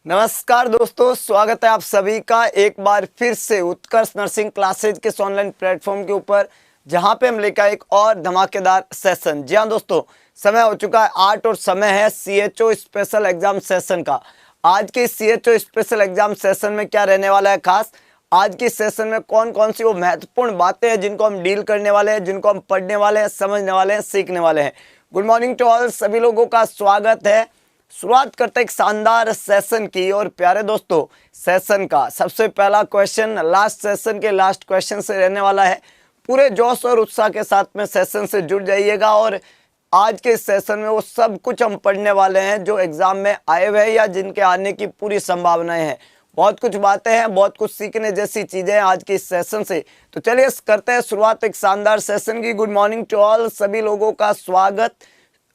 नमस्कार दोस्तों, स्वागत है आप सभी का एक बार फिर से उत्कर्ष नर्सिंग क्लासेज के इस ऑनलाइन प्लेटफॉर्म के ऊपर, जहां पे हम लेकर एक और धमाकेदार सेशन। जी हाँ दोस्तों, समय हो चुका है 8 और समय है CHO स्पेशल एग्जाम सेशन का। आज के CHO स्पेशल एग्जाम सेशन में क्या रहने वाला है खास, आज के सेशन में कौन कौन सी वो महत्वपूर्ण बातें हैं जिनको हम डील करने वाले हैं, जिनको हम पढ़ने वाले हैं, समझने वाले हैं, सीखने वाले हैं। गुड मॉर्निंग टू ऑल, सभी लोगों का स्वागत है। शुरुआत करते एक शानदार सेशन की। और प्यारे दोस्तों, सेशन का सबसे पहला क्वेश्चन लास्ट सेशन के लास्ट क्वेश्चन से रहने वाला है। पूरे जोश और उत्साह के साथ में सेशन से जुड़ जाइएगा। और आज के सेशन में वो सब कुछ हम पढ़ने वाले हैं जो एग्जाम में आए हुए हैं या जिनके आने की पूरी संभावनाएं हैं। बहुत कुछ बातें हैं, बहुत कुछ सीखने जैसी चीजें हैं आज के इस सेशन से। तो चलिए करते हैं शुरुआत एक शानदार सेशन की। गुड मॉर्निंग टू ऑल, सभी लोगों का स्वागत।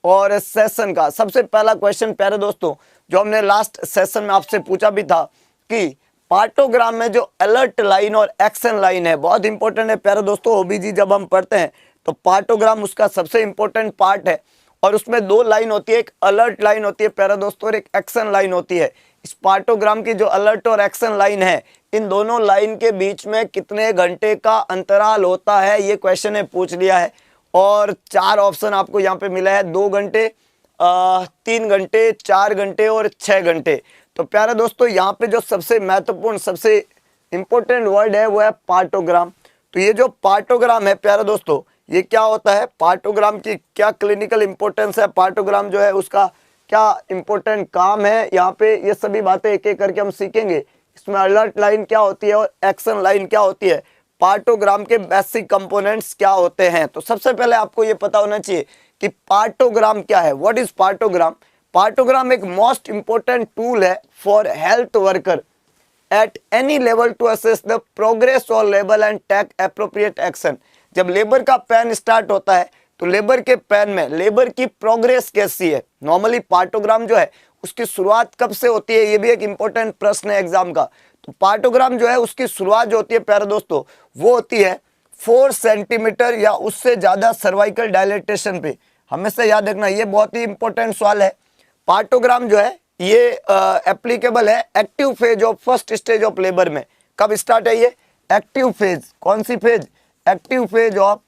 और सेशन का सबसे पहला क्वेश्चन प्यारे दोस्तों, जो हमने लास्ट सेशन में आपसे पूछा भी था कि पार्टोग्राम में जो अलर्ट लाइन और एक्शन लाइन है बहुत इंपॉर्टेंट है प्यारे दोस्तों। ओबीजी जब हम पढ़ते हैं तो पार्टोग्राम उसका सबसे इंपॉर्टेंट पार्ट है और उसमें दो लाइन होती है, एक अलर्ट लाइन होती है प्यारे दोस्तों और एक एक्शन लाइन होती है। इस पार्टोग्राम की जो अलर्ट और एक्शन लाइन है, इन दोनों लाइन के बीच में कितने घंटे का अंतराल होता है, ये क्वेश्चन ने पूछ लिया है। और 4 ऑप्शन आपको यहाँ पे मिला है, 2 घंटे, 3 घंटे, 4 घंटे और 6 घंटे। तो प्यारे दोस्तों, यहाँ पे जो सबसे महत्वपूर्ण सबसे इंपॉर्टेंट वर्ड है वो है पार्टोग्राम। तो ये जो पार्टोग्राम है प्यारे दोस्तों, ये क्या होता है, पार्टोग्राम की क्या क्लिनिकल इंपॉर्टेंस है, पार्टोग्राम जो है उसका क्या इंपॉर्टेंट काम है, यहाँ पे ये सभी बातें एक एक करके हम सीखेंगे। इसमें अलर्ट लाइन क्या होती है और एक्शन लाइन क्या होती है, पार्टोग्राम के बेसिक कंपोनेंट्स क्या होते हैं। तो सबसे पहले आपको ये पता होना चाहिए कि पार्टोग्राम क्या है। What is partogram? पार्टोग्राम एक मोस्ट इंपोर्टेंट टूल है for health worker at any level to assess the progress और labour and take appropriate action. जब लेबर का पैन स्टार्ट होता है तो लेबर के पैन में लेबर की प्रोग्रेस कैसी है। नॉर्मली पार्टोग्राम जो है उसकी शुरुआत कब से होती है, ये भी एक इंपॉर्टेंट प्रश्न है एग्जाम का। तो पार्टोग्राम जो है उसकी शुरुआत जो होती है प्यारे दोस्तों, वो होती है 4 सेंटीमीटर या उससे ज्यादा सर्वाइकल डायलेटेशन पे। हमेशा याद रखना, ये बहुत ही इंपॉर्टेंट सवाल है। पार्टोग्राम जो है ये एप्लीकेबल है active phase of first stage of labour में। कब स्टार्ट है ये एक्टिव फेज? कौन सी phase? Active phase of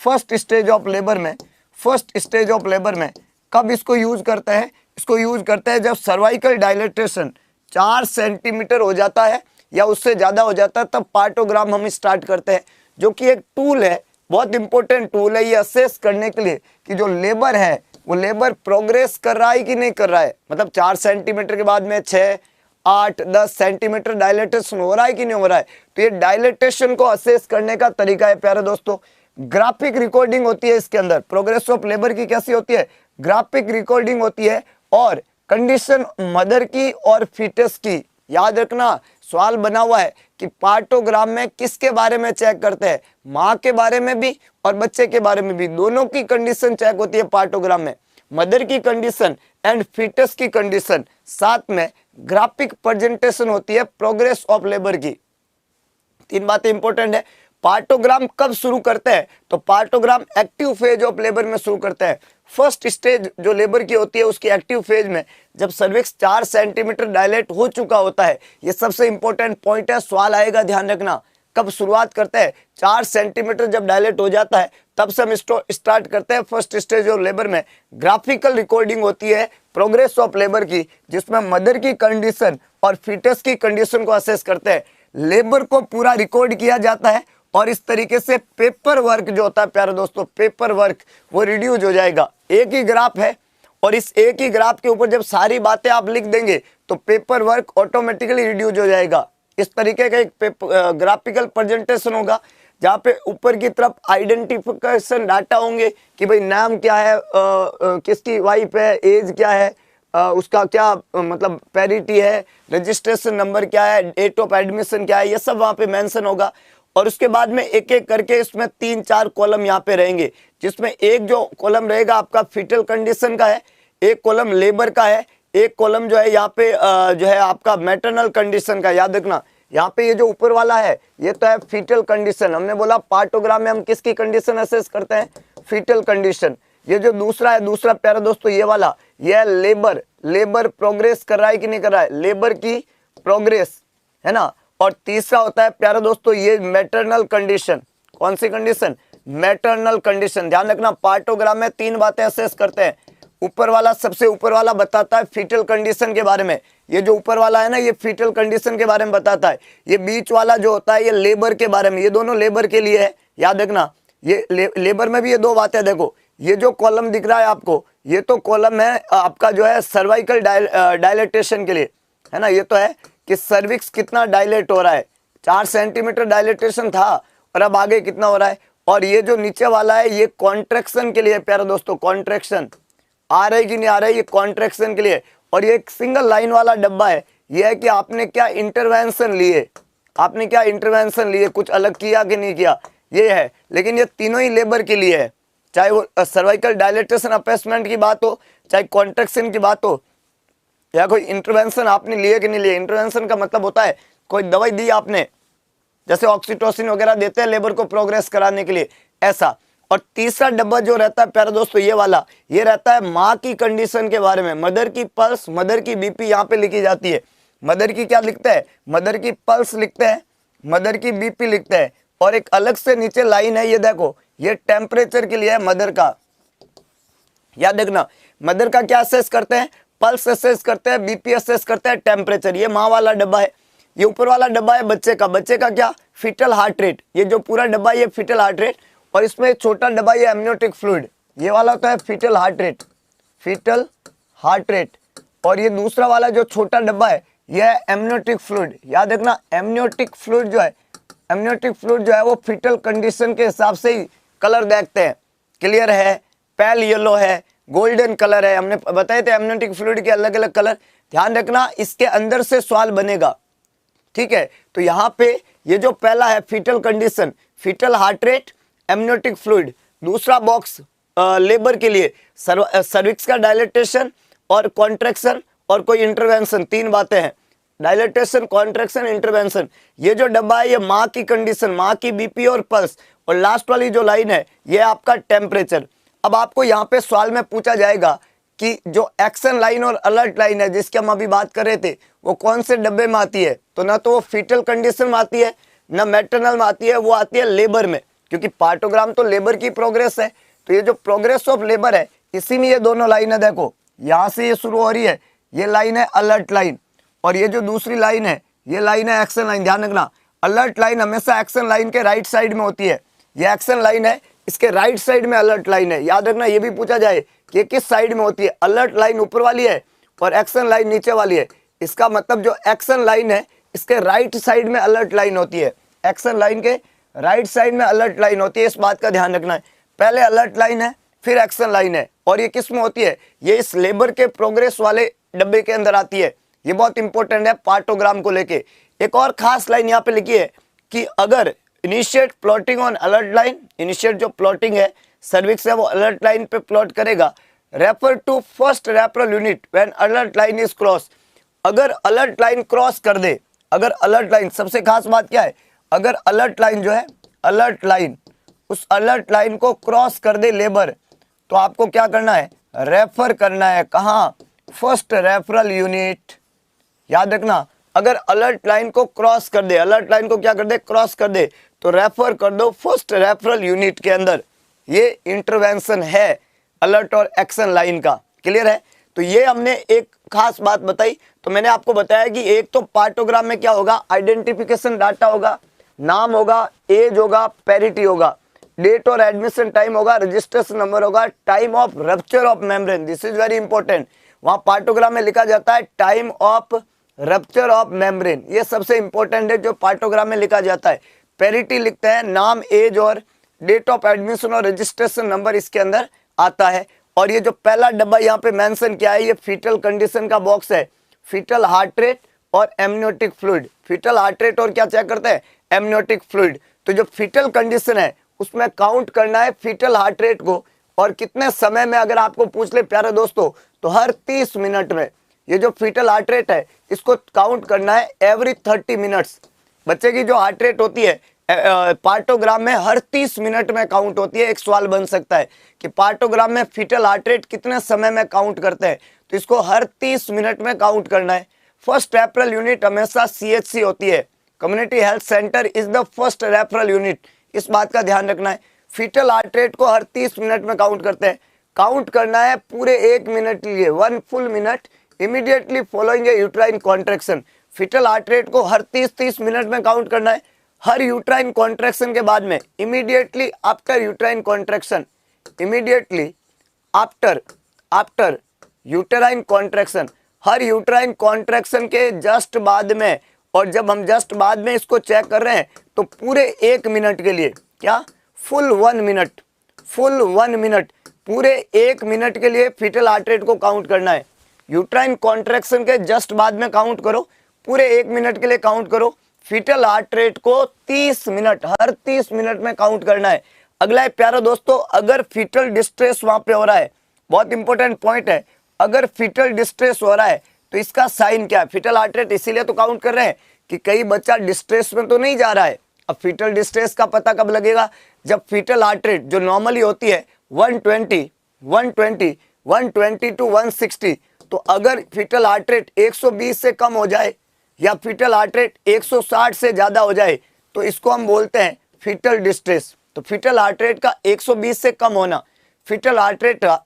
first stage of labour में। फर्स्ट स्टेज ऑफ लेबर में कब इसको यूज करते हैं? इसको यूज करते हैं जब सर्वाइकल डायलेटेशन 4 सेंटीमीटर हो जाता है या उससे ज्यादा हो जाता है, तब पार्टोग्राम हम स्टार्ट करते हैं, जो कि एक टूल है, बहुत इंपॉर्टेंट टूल है ये असेस करने के लिए कि जो लेबर है वो लेबर प्रोग्रेस कर रहा है कि नहीं कर रहा है। मतलब 4 सेंटीमीटर के बाद में 6, 8, 10 सेंटीमीटर डायलेटेशन हो रहा है कि नहीं हो रहा है। तो ये डायलेटेशन को असेस करने का तरीका है प्यारे दोस्तों। ग्राफिक रिकॉर्डिंग होती है इसके अंदर। प्रोग्रेस ऑफ लेबर की कैसी होती है? ग्राफिक रिकॉर्डिंग होती है। और कंडीशन मदर की और फीटस की, याद रखना सवाल बना हुआ है कि पार्टोग्राम में किसके बारे में चेक करते हैं, माँ के बारे में भी और बच्चे के बारे में भी, दोनों की कंडीशन चेक होती है पार्टोग्राम में। मदर की कंडीशन एंड फीटस की कंडीशन, साथ में ग्राफिक प्रेजेंटेशन होती है प्रोग्रेस ऑफ लेबर की। 3 बातें इंपॉर्टेंट है। पार्टोग्राम कब शुरू करते हैं? तो पार्टोग्राम एक्टिव फेज ऑफ लेबर में शुरू करते हैं। फर्स्ट स्टेज जो लेबर की होती है उसकी एक्टिव फेज में, जब सर्विक्स 4 सेंटीमीटर डायलेट हो चुका होता है। ये सबसे इंपॉर्टेंट पॉइंट है, सवाल आएगा, ध्यान रखना। कब शुरुआत करते हैं? 4 सेंटीमीटर जब डायलेट हो जाता है तब से हम स्टार्ट करते हैं फर्स्ट स्टेज ऑफ लेबर में। ग्राफिकल रिकॉर्डिंग होती है प्रोग्रेस ऑफ लेबर की, जिसमें मदर की कंडीशन और फीटस की कंडीशन को असेस करते हैं। लेबर को पूरा रिकॉर्ड किया जाता है और इस तरीके से पेपर वर्क जो होता है प्यारे दोस्तों, पेपर वर्क वो रिड्यूस हो जाएगा। एक ही ग्राफ है और इस एक ही ग्राफ के ऊपर जब सारी बातें आप लिख देंगे तो पेपर वर्क ऑटोमेटिकली रिड्यूस हो जाएगा। इस तरीके का एक ग्राफिकल प्रेजेंटेशन होगा जहाँ पे ऊपर की तरफ आइडेंटिफिकेशन डाटा होंगे कि भाई नाम क्या है, किसकी वाइफ है, एज क्या है, उसका क्या मतलब पैरिटी है, रजिस्ट्रेशन नंबर क्या है, डेट ऑफ एडमिशन क्या है, ये सब वहाँ पे मेंशन होगा। और उसके बाद में एक एक करके इसमें 3-4 कॉलम यहाँ पे रहेंगे, जिसमें एक जो कॉलम रहेगा आपका फीटल कंडीशन का है, एक कॉलम लेबर का है, एक कॉलम जो है यहाँ पे जो है आपका मैटरनल कंडीशन का। याद रखना यहाँ पे ये जो ऊपर वाला है ये तो है फीटल कंडीशन। हमने बोला पार्टोग्राम में हम किसकी कंडीशन असेस करते हैं? Fetal condition. ये जो दूसरा है, दूसरा प्यारे दोस्तों ये वाला, ये लेबर, लेबर प्रोग्रेस कर रहा है कि नहीं कर रहा है, लेबर की प्रोग्रेस, है ना। और तीसरा होता है प्यारे दोस्तों ये मैटरनल कंडीशन। कौन सी कंडीशन, मैटरनल कंडीशन। ध्यान रखना पार्टोग्राम में 3 बातें असेस करते हैं। ऊपर वाला, सबसे ऊपर वाला बताता है फीटल कंडीशन के बारे में, ये जो ऊपर वाला है ना ये फीटल कंडीशन के बारे में बताता है। ये बीच वाला जो होता है ये लेबर के बारे में, ये दोनों लेबर के लिए है, याद रखना। ये लेबर में भी ये 2 बातें देखो, ये जो कॉलम दिख रहा है आपको, ये तो कॉलम है आपका जो है सर्वाइकल डायलेटेशन के लिए, है ना। ये तो है कि सर्विक्स कितना डायलेट हो रहा है, 4 सेंटीमीटर डायलेटेशन था और अब आगे कितना हो रहा है। और ये जो नीचे वाला है ये कॉन्ट्रैक्शन के लिए प्यारे दोस्तों, कॉन्ट्रैक्शन आ रहा है कि नहीं आ रहा है, ये कॉन्ट्रैक्शन के लिए। और ये एक सिंगल लाइन वाला डब्बा है, ये है कि आपने क्या इंटरवेंशन लिए, आपने क्या इंटरवेंशन लिए, कुछ अलग किया कि नहीं किया, ये है। लेकिन ये तीनों ही लेबर के लिए है, चाहे वो सर्वाइकल डायलेटेशन अपेसमेंट की बात हो, चाहे कॉन्ट्रैक्शन की बात हो, या कोई इंटरवेंशन आपने लिए कि नहीं लिए। इंटरवेंशन का मतलब होता है कोई दवाई दी आपने, जैसे ऑक्सीटोसिन वगैरह देते हैं लेबर को प्रोग्रेस कराने के लिए, ऐसा। और तीसरा डब्बा जो रहता है प्यारे दोस्तों ये वाला, ये रहता है माँ की कंडीशन के बारे में। मदर की पल्स, मदर की बीपी यहाँ पे लिखी जाती है। मदर की क्या लिखते हैं, मदर की पल्स लिखते हैं, मदर की बीपी लिखते हैं। और एक अलग से नीचे लाइन है, ये देखो, ये टेम्परेचर के लिए है मदर का, याद देखना। मदर का क्या असेस करते हैं, पल्स असेस करते हैं, बीपी असेस करते हैं, टेम्परेचर। ये माँ वाला डब्बा है। ये ऊपर वाला डब्बा है बच्चे का, बच्चे का क्या, फीटल हार्ट रेट। ये जो पूरा डब्बा है ये फीटल हार्ट रेट, और इसमें छोटा डब्बा ये एमनियोटिक फ्लूइड, ये वाला होता है fetal heart rate, fetal heart rate. और ये दूसरा वाला जो छोटा डब्बा है ये है एमनियोटिक फ्लूइड। याद रखना एमनियोटिक फ्लूइड जो है, एमनियोटिक फ्लूइड जो है वो फीटल कंडीशन के हिसाब से ही कलर देखते हैं। क्लियर है, पेल येलो है, गोल्डन कलर है, हमने बताए थे एमनियोटिक फ्लूइड के अलग अलग कलर। ध्यान रखना इसके अंदर से सवाल बनेगा, ठीक है। तो यहाँ पे ये जो पहला है fetal condition, fetal heart rate, amniotic fluid. दूसरा बॉक्स लेबर के लिए सर्विक्स का डायलेटेशन और कॉन्ट्रैक्शन और कोई इंटरवेंशन, 3 बातें हैं, डायलेटेशन, कॉन्ट्रैक्शन, इंटरवेंशन। ये जो डब्बा है ये माँ की कंडीशन, माँ की बीपी और पल्स। और लास्ट वाली जो लाइन है ये आपका टेम्परेचर। अब आपको यहाँ पे सवाल में पूछा जाएगा कि जो एक्शन लाइन और अलर्ट लाइन है जिसकी हम अभी बात कर रहे थे वो कौन से डब्बे में आती है, तो ना तो वो फीटल कंडीशन में आती है ना मैटरनल में आती है, वो आती है लेबर में, क्योंकि पार्टोग्राम तो लेबर की प्रोग्रेस है। तो ये जो प्रोग्रेस ऑफ लेबर है इसी में ये दोनों लाइन है, देखो यहाँ से ये शुरू हो रही है, ये लाइन है अलर्ट लाइन, और ये जो दूसरी लाइन है ये लाइन है एक्शन लाइन। ध्यान रखना अलर्ट लाइन हमेशा एक्शन लाइन के राइट साइड में होती है, ये एक्शन लाइन है इसके राइट साइड में अलर्ट लाइन है। याद रखना ये भी पूछा जाए कि किस साइड में होती है, अलर्ट लाइन ऊपर वाली है और एक्शन लाइन नीचे वाली है। इसका मतलब जो एक्शन लाइन है इसके राइट साइड में अलर्ट लाइन होती है, एक्शन लाइन के राइट साइड में अलर्ट लाइन होती है, इस बात का ध्यान रखना है। पहले अलर्ट लाइन है फिर एक्शन लाइन है, और ये किस में होती है, ये इस लेबर के प्रोग्रेस वाले डब्बे के अंदर आती है। ये बहुत इंपॉर्टेंट है पार्टोग्राम को लेके। एक और खास लाइन यहाँ पे लिखी है कि अगर initiate plotting on alert line, initiate जो प्लॉटिंग है सर्विक्स है वो अलर्ट लाइन पे प्लॉट करेगा, refer to first referral unit when alert line is cross. अगर अलर्ट लाइन क्रॉस कर दे, अगर अलर्ट लाइन, सबसे खास बात क्या है, अगर अलर्ट लाइन जो है, अलर्ट लाइन, उस अलर्ट लाइन को क्रॉस कर दे लेबर, तो आपको क्या करना है, रेफर करना है, कहाँ, फर्स्ट रेफरल यूनिट। याद रखना अगर अलर्ट लाइन को क्रॉस कर दे, अलर्ट लाइन को क्या कर दे, क्रॉस कर दे, तो रेफर कर दो फर्स्ट रेफरल यूनिट के अंदर। ये इंटरवेंशन है अलर्ट और एक्शन लाइन का। क्लियर है। तो ये हमने एक खास बात बताई। तो मैंने आपको बताया कि एक तो पार्टोग्राम में क्या होगा, आइडेंटिफिकेशन डाटा होगा, नाम होगा, एज होगा, पेरिटी होगा, डेट और एडमिशन टाइम होगा, रजिस्ट्रेशन नंबर होगा, time of rupture of membrane, this is very important. वहां पार्टोग्राम में लिखा जाता है time of rupture of membrane, ये सबसे इंपॉर्टेंट है जो पार्टोग्राम में लिखा जाता है। पेरिटी लिखते हैं, नाम, एज और डेट ऑफ एडमिशन और रजिस्ट्रेशन नंबर इसके अंदर आता है। और ये जो पहला डब्बा यहाँ पे मेंशन किया है ये फीटल कंडीशन का बॉक्स है, फीटल हार्ट रेट और amniotic fluid. Fetal heart rate और क्या चेक करते हैं, एमनियोटिक फ्लूइड। तो जो फीटल कंडीशन है उसमें काउंट करना है फीटल हार्ट रेट को, और कितने समय में अगर आपको पूछ ले प्यारे दोस्तों तो हर 30 मिनट में। ये जो फीटल हार्ट रेट है इसको काउंट करना है एवरी 30 मिनट्स। बच्चे की जो हार्ट रेट होती है पार्टोग्राम में हर 30 मिनट में काउंट होती है। एक सवाल बन सकता है कि पार्टोग्राम में फीटल हार्ट रेट कितने समय में काउंट करते हैं, तो इसको हर 30 मिनट में काउंट करना है। फर्स्ट रेफरल यूनिट हमेशा CHC होती है। Community health centre is the first referral unit, इस बात का ध्यान रखना है। फीटल हार्ट रेट को हर 30 मिनट में काउंट करते हैं। काउंट करना है पूरे 1 मिनट के लिए, 1 full minute immediately following a uterine contraction. Fetal heart rate को हर 30 मिनट में काउंट करना है। हर यूट्राइन कॉन्ट्रैक्शन के बाद में, immediately after uterine contraction, immediately after uterine contraction, हर यूट्राइन कॉन्ट्रैक्शन के जस्ट बाद में, और जब हम जस्ट बाद में इसको चेक कर रहे हैं तो पूरे 1 मिनट के लिए, क्या फुल 1 मिनट, पूरे 1 मिनट के लिए फीटल हार्ट रेट को काउंट करना है। यूट्राइन कॉन्ट्रैक्शन के जस्ट बाद में काउंट करो, पूरे 1 मिनट के लिए काउंट करो। फीटल हार्ट रेट को 30 मिनट, हर 30 मिनट में काउंट करना है। अगला है प्यारे दोस्तों, अगर फीटल डिस्ट्रेस वहां पे हो रहा है, बहुत इंपॉर्टेंट पॉइंट है, अगर फीटल डिस्ट्रेस हो रहा है तो इसका साइन क्या है। फीटल हार्ट रेट इसीलिए तो काउंट कर रहे हैं कि कई बच्चा डिस्ट्रेस में तो नहीं जा रहा है। अब फीटल डिस्ट्रेस का पता कब लगेगा, जब फीटल हार्ट रेट जो नॉर्मली होती है 120 टू 160, तो अगर फीटल हार्ट रेट 120 से कम हो जाए या फीटल हार्ट रेट 160 से ज्यादा हो जाए तो इसको हम बोलते हैं फीटल डिस्ट्रेस। तो फीटल हार्ट रेट का 120 से कम होना, फीटल हार्ट रेट का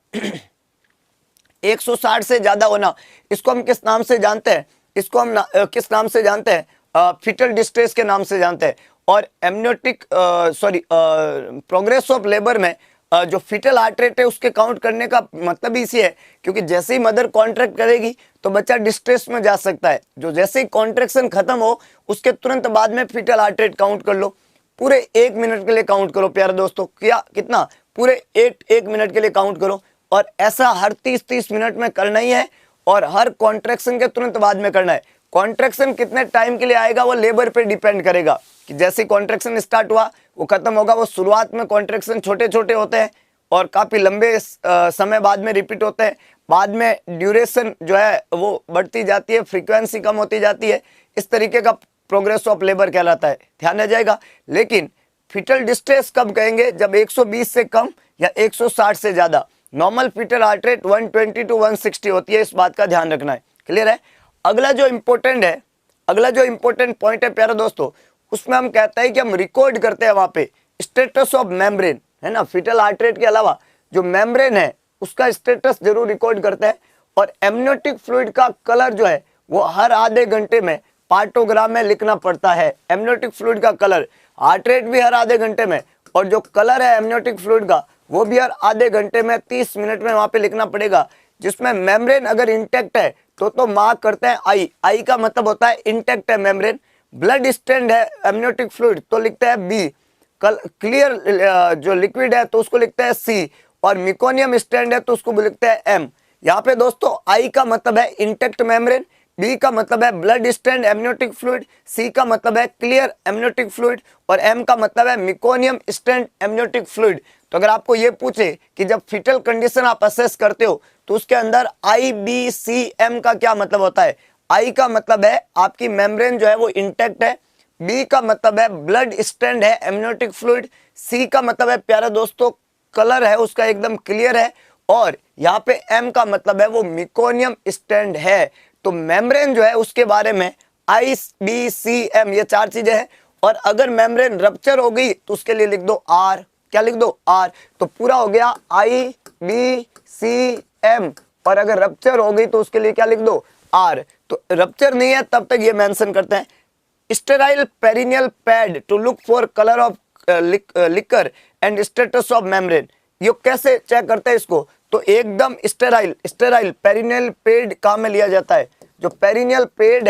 160 से ज्यादा होना, इसको हम किस नाम से जानते हैं, इसको हम किस नाम से जानते हैं, फीटल डिस्ट्रेस के नाम से जानते हैं। और एमनियोटिक प्रोग्रेस ऑफ लेबर में जो फीटल हार्ट रेट है उसके काउंट करने का मतलब इसी है, क्योंकि जैसे ही मदर कॉन्ट्रैक्ट करेगी तो बच्चा डिस्ट्रेस में जा सकता है। जो जैसे ही कॉन्ट्रैक्शन खत्म हो उसके तुरंत बाद में फीटल हार्ट रेट काउंट कर लो। पूरे 1 मिनट के लिए काउंट करो प्यारे दोस्तों, क्या कितना, पूरे 1 मिनट के लिए काउंट करो। और ऐसा हर 30 मिनट में करना ही है, और हर कॉन्ट्रैक्शन के तुरंत बाद में करना है। कॉन्ट्रैक्शन कितने टाइम के लिए आएगा वो लेबर पे डिपेंड करेगा, कि जैसे कॉन्ट्रैक्शन स्टार्ट हुआ वो खत्म होगा। वो शुरुआत में कॉन्ट्रैक्शन छोटे छोटे होते हैं और काफी लंबे समय बाद में रिपीट होते हैं, बाद में ड्यूरेशन जो है वो बढ़ती जाती है, फ्रीक्वेंसी कम होती जाती है। इस तरीके का प्रोग्रेस ऑफ लेबर कहलाता है, ध्यान रह जाएगा। लेकिन फीटल डिस्ट्रेस कब कहेंगे, जब 120 से कम या 160 से ज्यादा। Normal fetal heart rate 120 to 160 होती है, इस बात का ध्यान रखना है, क्लियर है। अगला जो इंपॉर्टेंट पॉइंट है प्यारे दोस्तों, उसमें हम कहते हैं कि हम रिकॉर्ड करते हैं वहां पे स्टेटस ऑफ मेम्ब्रेन, है ना। फीटल हार्ट रेट के अलावा जो मेम्ब्रेन है उसका स्टेटस जरूर रिकॉर्ड करते हैं। और एमनियोटिक फ्लूइड का कलर जो है वो हर आधे घंटे में पार्टोग्राम में लिखना पड़ता है। एमनियोटिक फ्लूइड का कलर, हार्ट रेट भी हर आधे घंटे में, और जो कलर है एमनियोटिक फ्लूइड का वो भी हर आधे घंटे में 30 मिनट में वहां पे लिखना पड़ेगा। जिसमें मेम्ब्रेन अगर इंटेक्ट है तो मार्क करते हैं आई का मतलब होता है इंटेक्ट है मेम्ब्रेन। ब्लड स्टेंड है एमनियोटिक फ्लूइड तो लिखते हैं बी। क्लियर जो लिक्विड है तो उसको लिखते हैं सी, और मिकोनियम स्टेंड है तो उसको लिखते हैं एम। यहाँ पे दोस्तों आई का मतलब है इंटेक्ट मेम्ब्रेन, बी का मतलब है ब्लड स्टेंड एमनियोटिक फ्लूइड, सी का मतलब है क्लियर एमनियोटिक फ्लूइड, और एम का मतलब है मिकोनियम स्टेंड एमनियोटिक फ्लूइड। तो अगर आपको ये पूछे कि जब फीटल कंडीशन आप असेस करते हो तो उसके अंदर आई बी सी एम का क्या मतलब होता है। आई का मतलब है आपकी मेम्ब्रेन जो है वो इंटेक्ट है, बी का मतलब है ब्लड स्टेंड है एमनियोटिक फ्लूइड, सी का मतलब है प्यारे दोस्तों कलर है उसका एकदम क्लियर है, और यहाँ पे एम का मतलब है वो मिकोनियम स्टेंड है। तो मेम्ब्रेन जो है उसके बारे में आई बी सी एम ये 4 चीजें हैं। और अगर मेम्ब्रेन रप्चर हो गई तो उसके लिए लिख दो आर, क्या लिख दो आर। तो पूरा हो गया आई बी सी एम, और अगर रप्चर हो गई तो उसके लिए क्या लिख दो आर। तो रप्चर नहीं है तब तक ये मेंशन करते हैं। Sterile perineal pad to look for colour of liquor and status of membrane. ये कैसे चेक करते हैं इसको, तो एकदम स्टेराइल पेरिनियल पैड काम में लिया जाता है। जो पेरिनियल पैड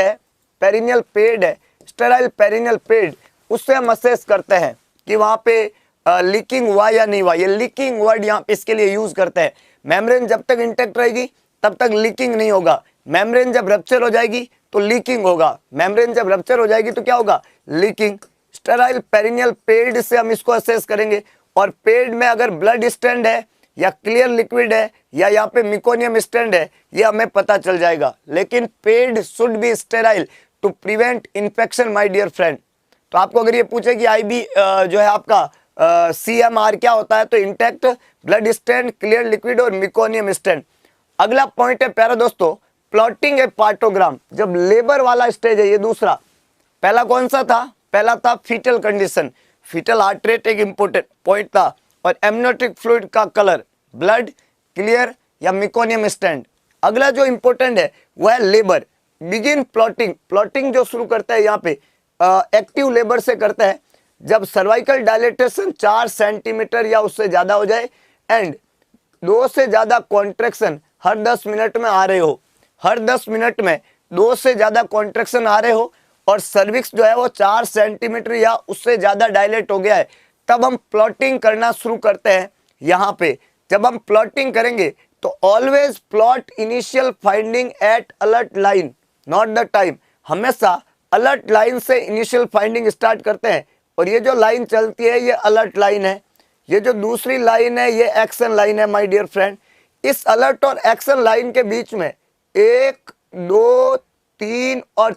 है स्टेराइल पेरिनियल पैड, उससे हम असेस करते हैं कि वहां पे लीकिंग हुआ या नहीं हुआ। ये लीकिंग वर्ड यहाँ पे इसके लिए यूज करते हैं। मेम्ब्रेन जब तक इंटेक्ट रहेगी तब तक लीकिंग नहीं होगा, मेम्ब्रेन जब रप्चर हो जाएगी तो लीकिंग होगा। मेम्ब्रेन जब रप्चर हो जाएगी तो क्या होगा, लीकिंग। स्टेराइल पेरिनियल पैड से हम इसको असेस करेंगे, और पैड में अगर ब्लड स्टेंड है या क्लियर लिक्विड है या यहाँ पे मिकोनियम स्टेंड है ये हमें पता चल जाएगा। लेकिन pad should be sterile to prevent infection my dear friend. तो आपको अगर ये पूछे कि IB जो है आपका CMR क्या होता है, तो intact blood stand, clear liquid और मिकोनियम स्टैंड। अगला पॉइंट है प्यारे दोस्तों, प्लॉटिंग ए पार्टोग्राम। जब लेबर वाला स्टेज है ये दूसरा, पहला कौन सा था, पहला था fetal condition, fetal heart rate एक इंपॉर्टेंट पॉइंट था, और एमनियोटिक फ्लूइड का कलर, ब्लड, क्लियर या मिकोनियम स्टैंड। अगला जो इंपॉर्टेंट है वह है लेबर। बिगिन प्लॉटिंग, प्लॉटिंग जो शुरू करता है यहाँ पे एक्टिव लेबर से करता है जब सर्वाइकल डायलेटेशन 4 सेंटीमीटर या उससे ज्यादा हो जाए एंड 2 से ज्यादा कॉन्ट्रैक्शन हर 10 मिनट में आ रहे हो, हर 10 मिनट में 2 से ज्यादा कॉन्ट्रैक्शन आ रहे हो, और सर्विक्स जो है वो 4 सेंटीमीटर या उससे ज्यादा डायलेट हो गया है, तब हम प्लॉटिंग करना शुरू करते हैं। यहाँ पे जब हम प्लॉटिंग करेंगे तो always plot initial finding at alert line not the time. हमेशा अलर्ट लाइन से इनिशियल फाइंडिंग स्टार्ट करते हैं, और ये जो लाइन चलती है ये अलर्ट लाइन है, ये जो दूसरी लाइन है ये एक्शन लाइन है माय डियर फ्रेंड। इस अलर्ट और एक्शन लाइन के बीच में 1, 2, 3 और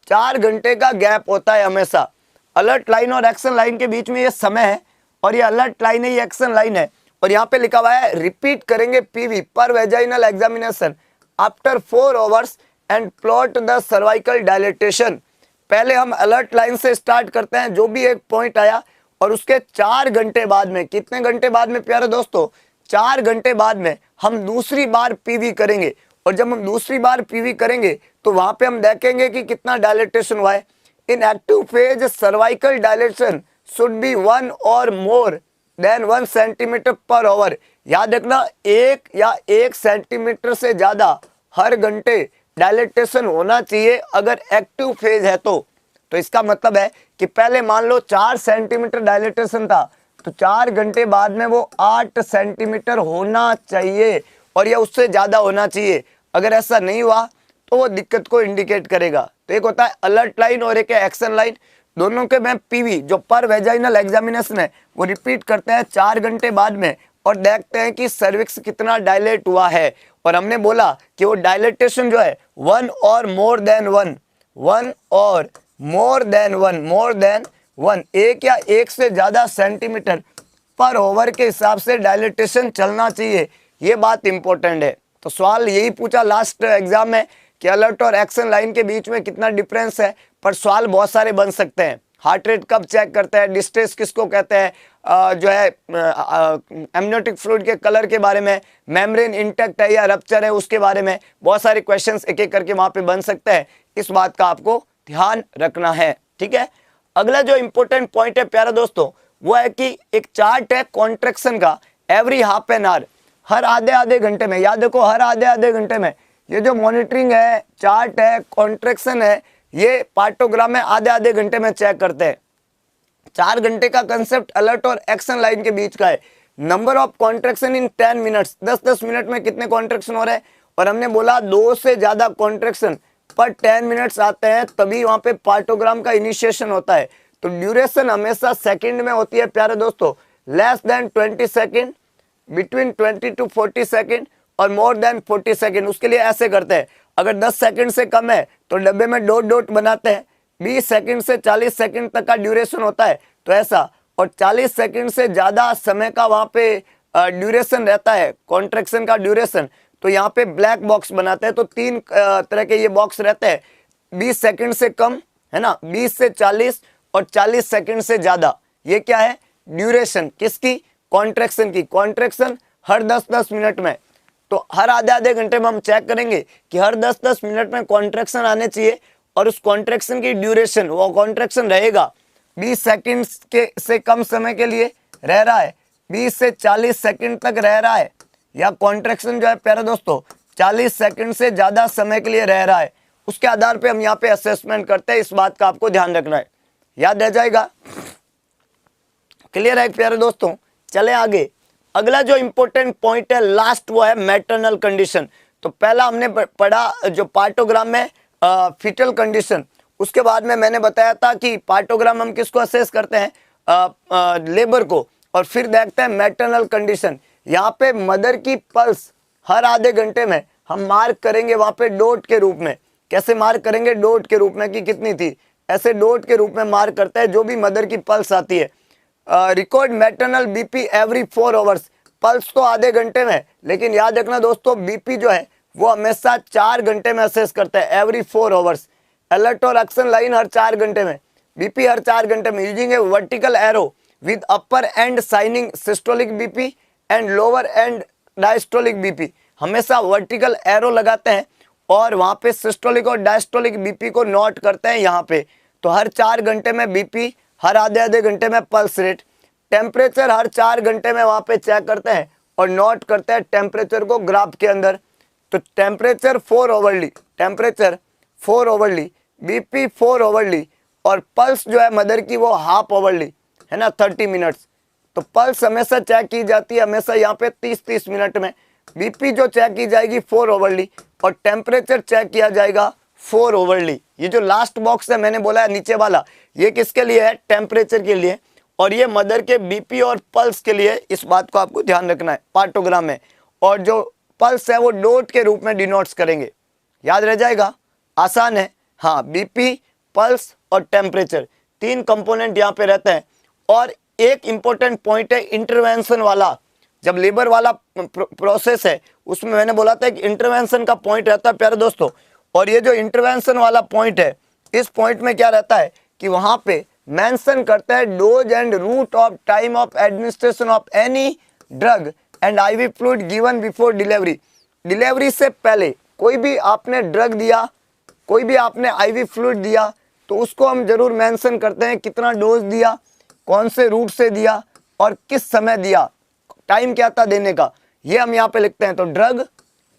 4 घंटे का गैप होता है हमेशा। अलर्ट लाइन और एक्शन लाइन के बीच में ये समय है, और ये अलर्ट लाइन है, ये एक्शन लाइन है, और यहाँ पे लिखा हुआ है रिपीट करेंगे PV पर vaginal examination after 4 hours and plot the cervical dilatation. पहले हम अलर्ट लाइन से स्टार्ट करते हैं, जो भी एक पॉइंट आया, और उसके 4 घंटे बाद में, कितने घंटे बाद में प्यारे दोस्तों, 4 घंटे बाद में हम दूसरी बार PV करेंगे, और जब हम दूसरी बार PV करेंगे तो वहां पे हम देखेंगे कि कितना डायलेटेशन हुआ है। इन active phase cervical dilation should be 1 और more than 1 centimetre per hour. याद रखना 1 या 1 सेंटीमीटर से ज्यादा हर घंटे डायलेटेशन होना चाहिए अगर एक्टिव फेज है तो इसका मतलब है कि पहले मान लो 4 सेंटीमीटर डायलेटेशन था, तो 4 घंटे बाद में वो 8 सेंटीमीटर होना चाहिए, और यह उससे ज्यादा होना चाहिए। अगर ऐसा नहीं हुआ तो वो दिक्कत को इंडिकेट करेगा। तो एक होता है अलर्ट लाइन और एक है एक्शन लाइन, दोनों के में PV जो पर वेजाइनल एग्जामिनेशन है वो रिपीट करते हैं 4 घंटे बाद में, और देखते हैं कि सर्विक्स कितना डायलेट हुआ है। और हमने बोला कि वो डायलेटेशन जो है 1 और मोर देन 1, 1 और मोर देन 1, मोर देन 1, 1 या 1 से ज्यादा सेंटीमीटर पर ओवर के हिसाब से डायलेटेशन चलना चाहिए। ये बात इंपॉर्टेंट है। तो सवाल यही पूछा लास्ट एग्जाम में कि अलर्ट और एक्शन लाइन के बीच में कितना डिफरेंस है, पर सवाल बहुत सारे बन सकते हैं। हार्ट रेट कब चेक करते हैं, डिस्ट्रेस किसको कहते हैं, जो है एमनियोटिक फ्लूइड के कलर के बारे में, मेम्ब्रेन इंटैक्ट है या रप्चर है उसके बारे में, बहुत सारे क्वेश्चंस एक एक करके वहां पे बन सकते हैं। इस बात का आपको ध्यान रखना है, ठीक है। अगला जो इंपॉर्टेंट पॉइंट है प्यारे दोस्तों वो है कि एक चार्ट है कॉन्ट्रैक्शन का एवरी हाफ एन आवर, हर आधे घंटे में। याद रखो हर आधे घंटे में ये जो मॉनिटरिंग है, चार्ट है, कॉन्ट्रैक्शन है, ये पार्टोग्राम में आधे घंटे में चेक करते हैं। 4 घंटे का कंसेप्ट अलर्ट और एक्शन लाइन के बीच का है। Number of contraction in 10 minutes, 10 minute में कितने कॉन्ट्रैक्शन हो रहे हैं, और हमने बोला 2 से ज्यादा कॉन्ट्रैक्शन पर 10 मिनट्स आते हैं तभी वहां पे पार्टोग्राम का इनिशिएशन होता है। तो ड्यूरेशन हमेशा सेकंड में होती है प्यारे दोस्तों, less than 20 second, between 20 to 40 second और मोर देन 40 सेकंड। उसके लिए ऐसे करते हैं, अगर 10 सेकंड से कम है तो डब्बे में डॉट डॉट बनाते हैं, 20 सेकंड से 40 सेकंड तक का ड्यूरेशन होता है तो ऐसा, और 40 सेकंड से ज्यादा समय का वहां पे ड्यूरेशन रहता है, कॉन्ट्रैक्शन का ड्यूरेशन, तो यहाँ पे ब्लैक बॉक्स बनाते हैं। तो 3 तरह के ये बॉक्स रहते हैं, 20 सेकंड से कम है ना, 20 से 40 और 40 सेकंड से ज्यादा। ये क्या है, ड्यूरेशन किसकी, कॉन्ट्रैक्शन की। कॉन्ट्रैक्शन हर 10-10 मिनट में, तो हर आधे घंटे में हम चेक करेंगे कि हर 10-10 मिनट में कॉन्ट्रैक्शन आने चाहिए, और उस कॉन्ट्रैक्शन की ड्यूरेशन, वो कॉन्ट्रैक्शन रहेगा 20 सेकंड के से कम समय के लिए रह रहा है, 20 से 40 सेकंड तक रह रहा है, या कॉन्ट्रैक्शन जो है प्यारे दोस्तों 40 सेकंड से ज्यादा समय के लिए रह रहा है। उसके आधार पे हम यहाँ पे असेसमेंट करते हैं। इस बात का आपको ध्यान रखना है, याद रह जाएगा। क्लियर है प्यारे दोस्तों, चले आगे। अगला जो इंपॉर्टेंट पॉइंट है लास्ट, वो है मैटरनल कंडीशन। तो पहला हमने पढ़ा जो पार्टोग्राम में फीटल कंडीशन, उसके बाद में मैंने बताया था कि पार्टोग्राम हम किसको असेस करते हैं, लेबर को, और फिर देखते हैं मैटरनल कंडीशन। यहाँ पे मदर की पल्स हर आधे घंटे में हम मार्क करेंगे वहां पे डॉट के रूप में। कैसे मार्क करेंगे, डॉट के रूप में, कि कितनी थी ऐसे डॉट के रूप में मार्क करता है जो भी मदर की पल्स आती है। Record maternal BP every 4 hours, pulse तो आधे घंटे में, लेकिन याद रखना दोस्तों बीपी जो है वो हमेशा 4 घंटे में असेस करता है, एवरी 4 आवर्स। अलर्ट और एक्शन लाइन हर 4 घंटे में, बीपी हर 4 घंटे में। Using A vertical arrow with upper and signing systolic BP and lower and diastolic BP, हमेशा वर्टिकल एरो लगाते हैं और वहां पे सिस्टोलिक और डायस्टोलिक बीपी को नोट करते हैं यहाँ पे। तो हर 4 घंटे में बीपी, हर आधे आधे घंटे में पल्स रेट, टेम्परेचर हर 4 घंटे में वहां पे चेक करते हैं और नोट करते हैं टेम्परेचर को ग्राफ के अंदर। तो temperature 4 overly, temperature 4 overly, BP 4 overly, और पल्स जो है मदर की वो हाफ ओवरली है ना, 30 मिनट्स। तो पल्स हमेशा चेक की जाती है हमेशा यहाँ पे 30-30 मिनट में। बीपी जो चेक की जाएगी 4 ओवरली और टेम्परेचर चेक किया जाएगा 4 ओवरली। ये जो लास्ट बॉक्स है मैंने बोला है नीचे वाला, ये किसके लिए है? टेम्परेचर के लिए, और ये मदर के बीपी और पल्स के लिए। इस बात को आपको ध्यान रखना है पार्टोग्राम में। और जो पल्स है वो डॉट के रूप में डिनोट्स करेंगे, याद रह जाएगा, आसान है। हाँ, बीपी, पल्स और टेम्परेचर 3 कंपोनेंट यहाँ पे रहते हैं। और एक इंपॉर्टेंट पॉइंट है इंटरवेंशन वाला, जब लेबर वाला प्रोसेस है उसमें मैंने बोला था कि इंटरवेंशन का पॉइंट रहता है प्यारे दोस्तों। और ये जो इंटरवेंशन वाला पॉइंट है, इस पॉइंट में क्या रहता है कि वहां पे मेंशन करता है dose and route of time of administration of any drug and IV fluid given before delivery. Delivery से पहले कोई भी आपने ड्रग दिया, कोई भी आपने आईवी फ्लूइड दिया, तो उसको हम जरूर मेंशन करते हैं कितना डोज दिया, कौन से रूट से दिया और किस समय दिया, टाइम क्या था देने का, ये हम यहाँ पे लिखते हैं। तो ड्रग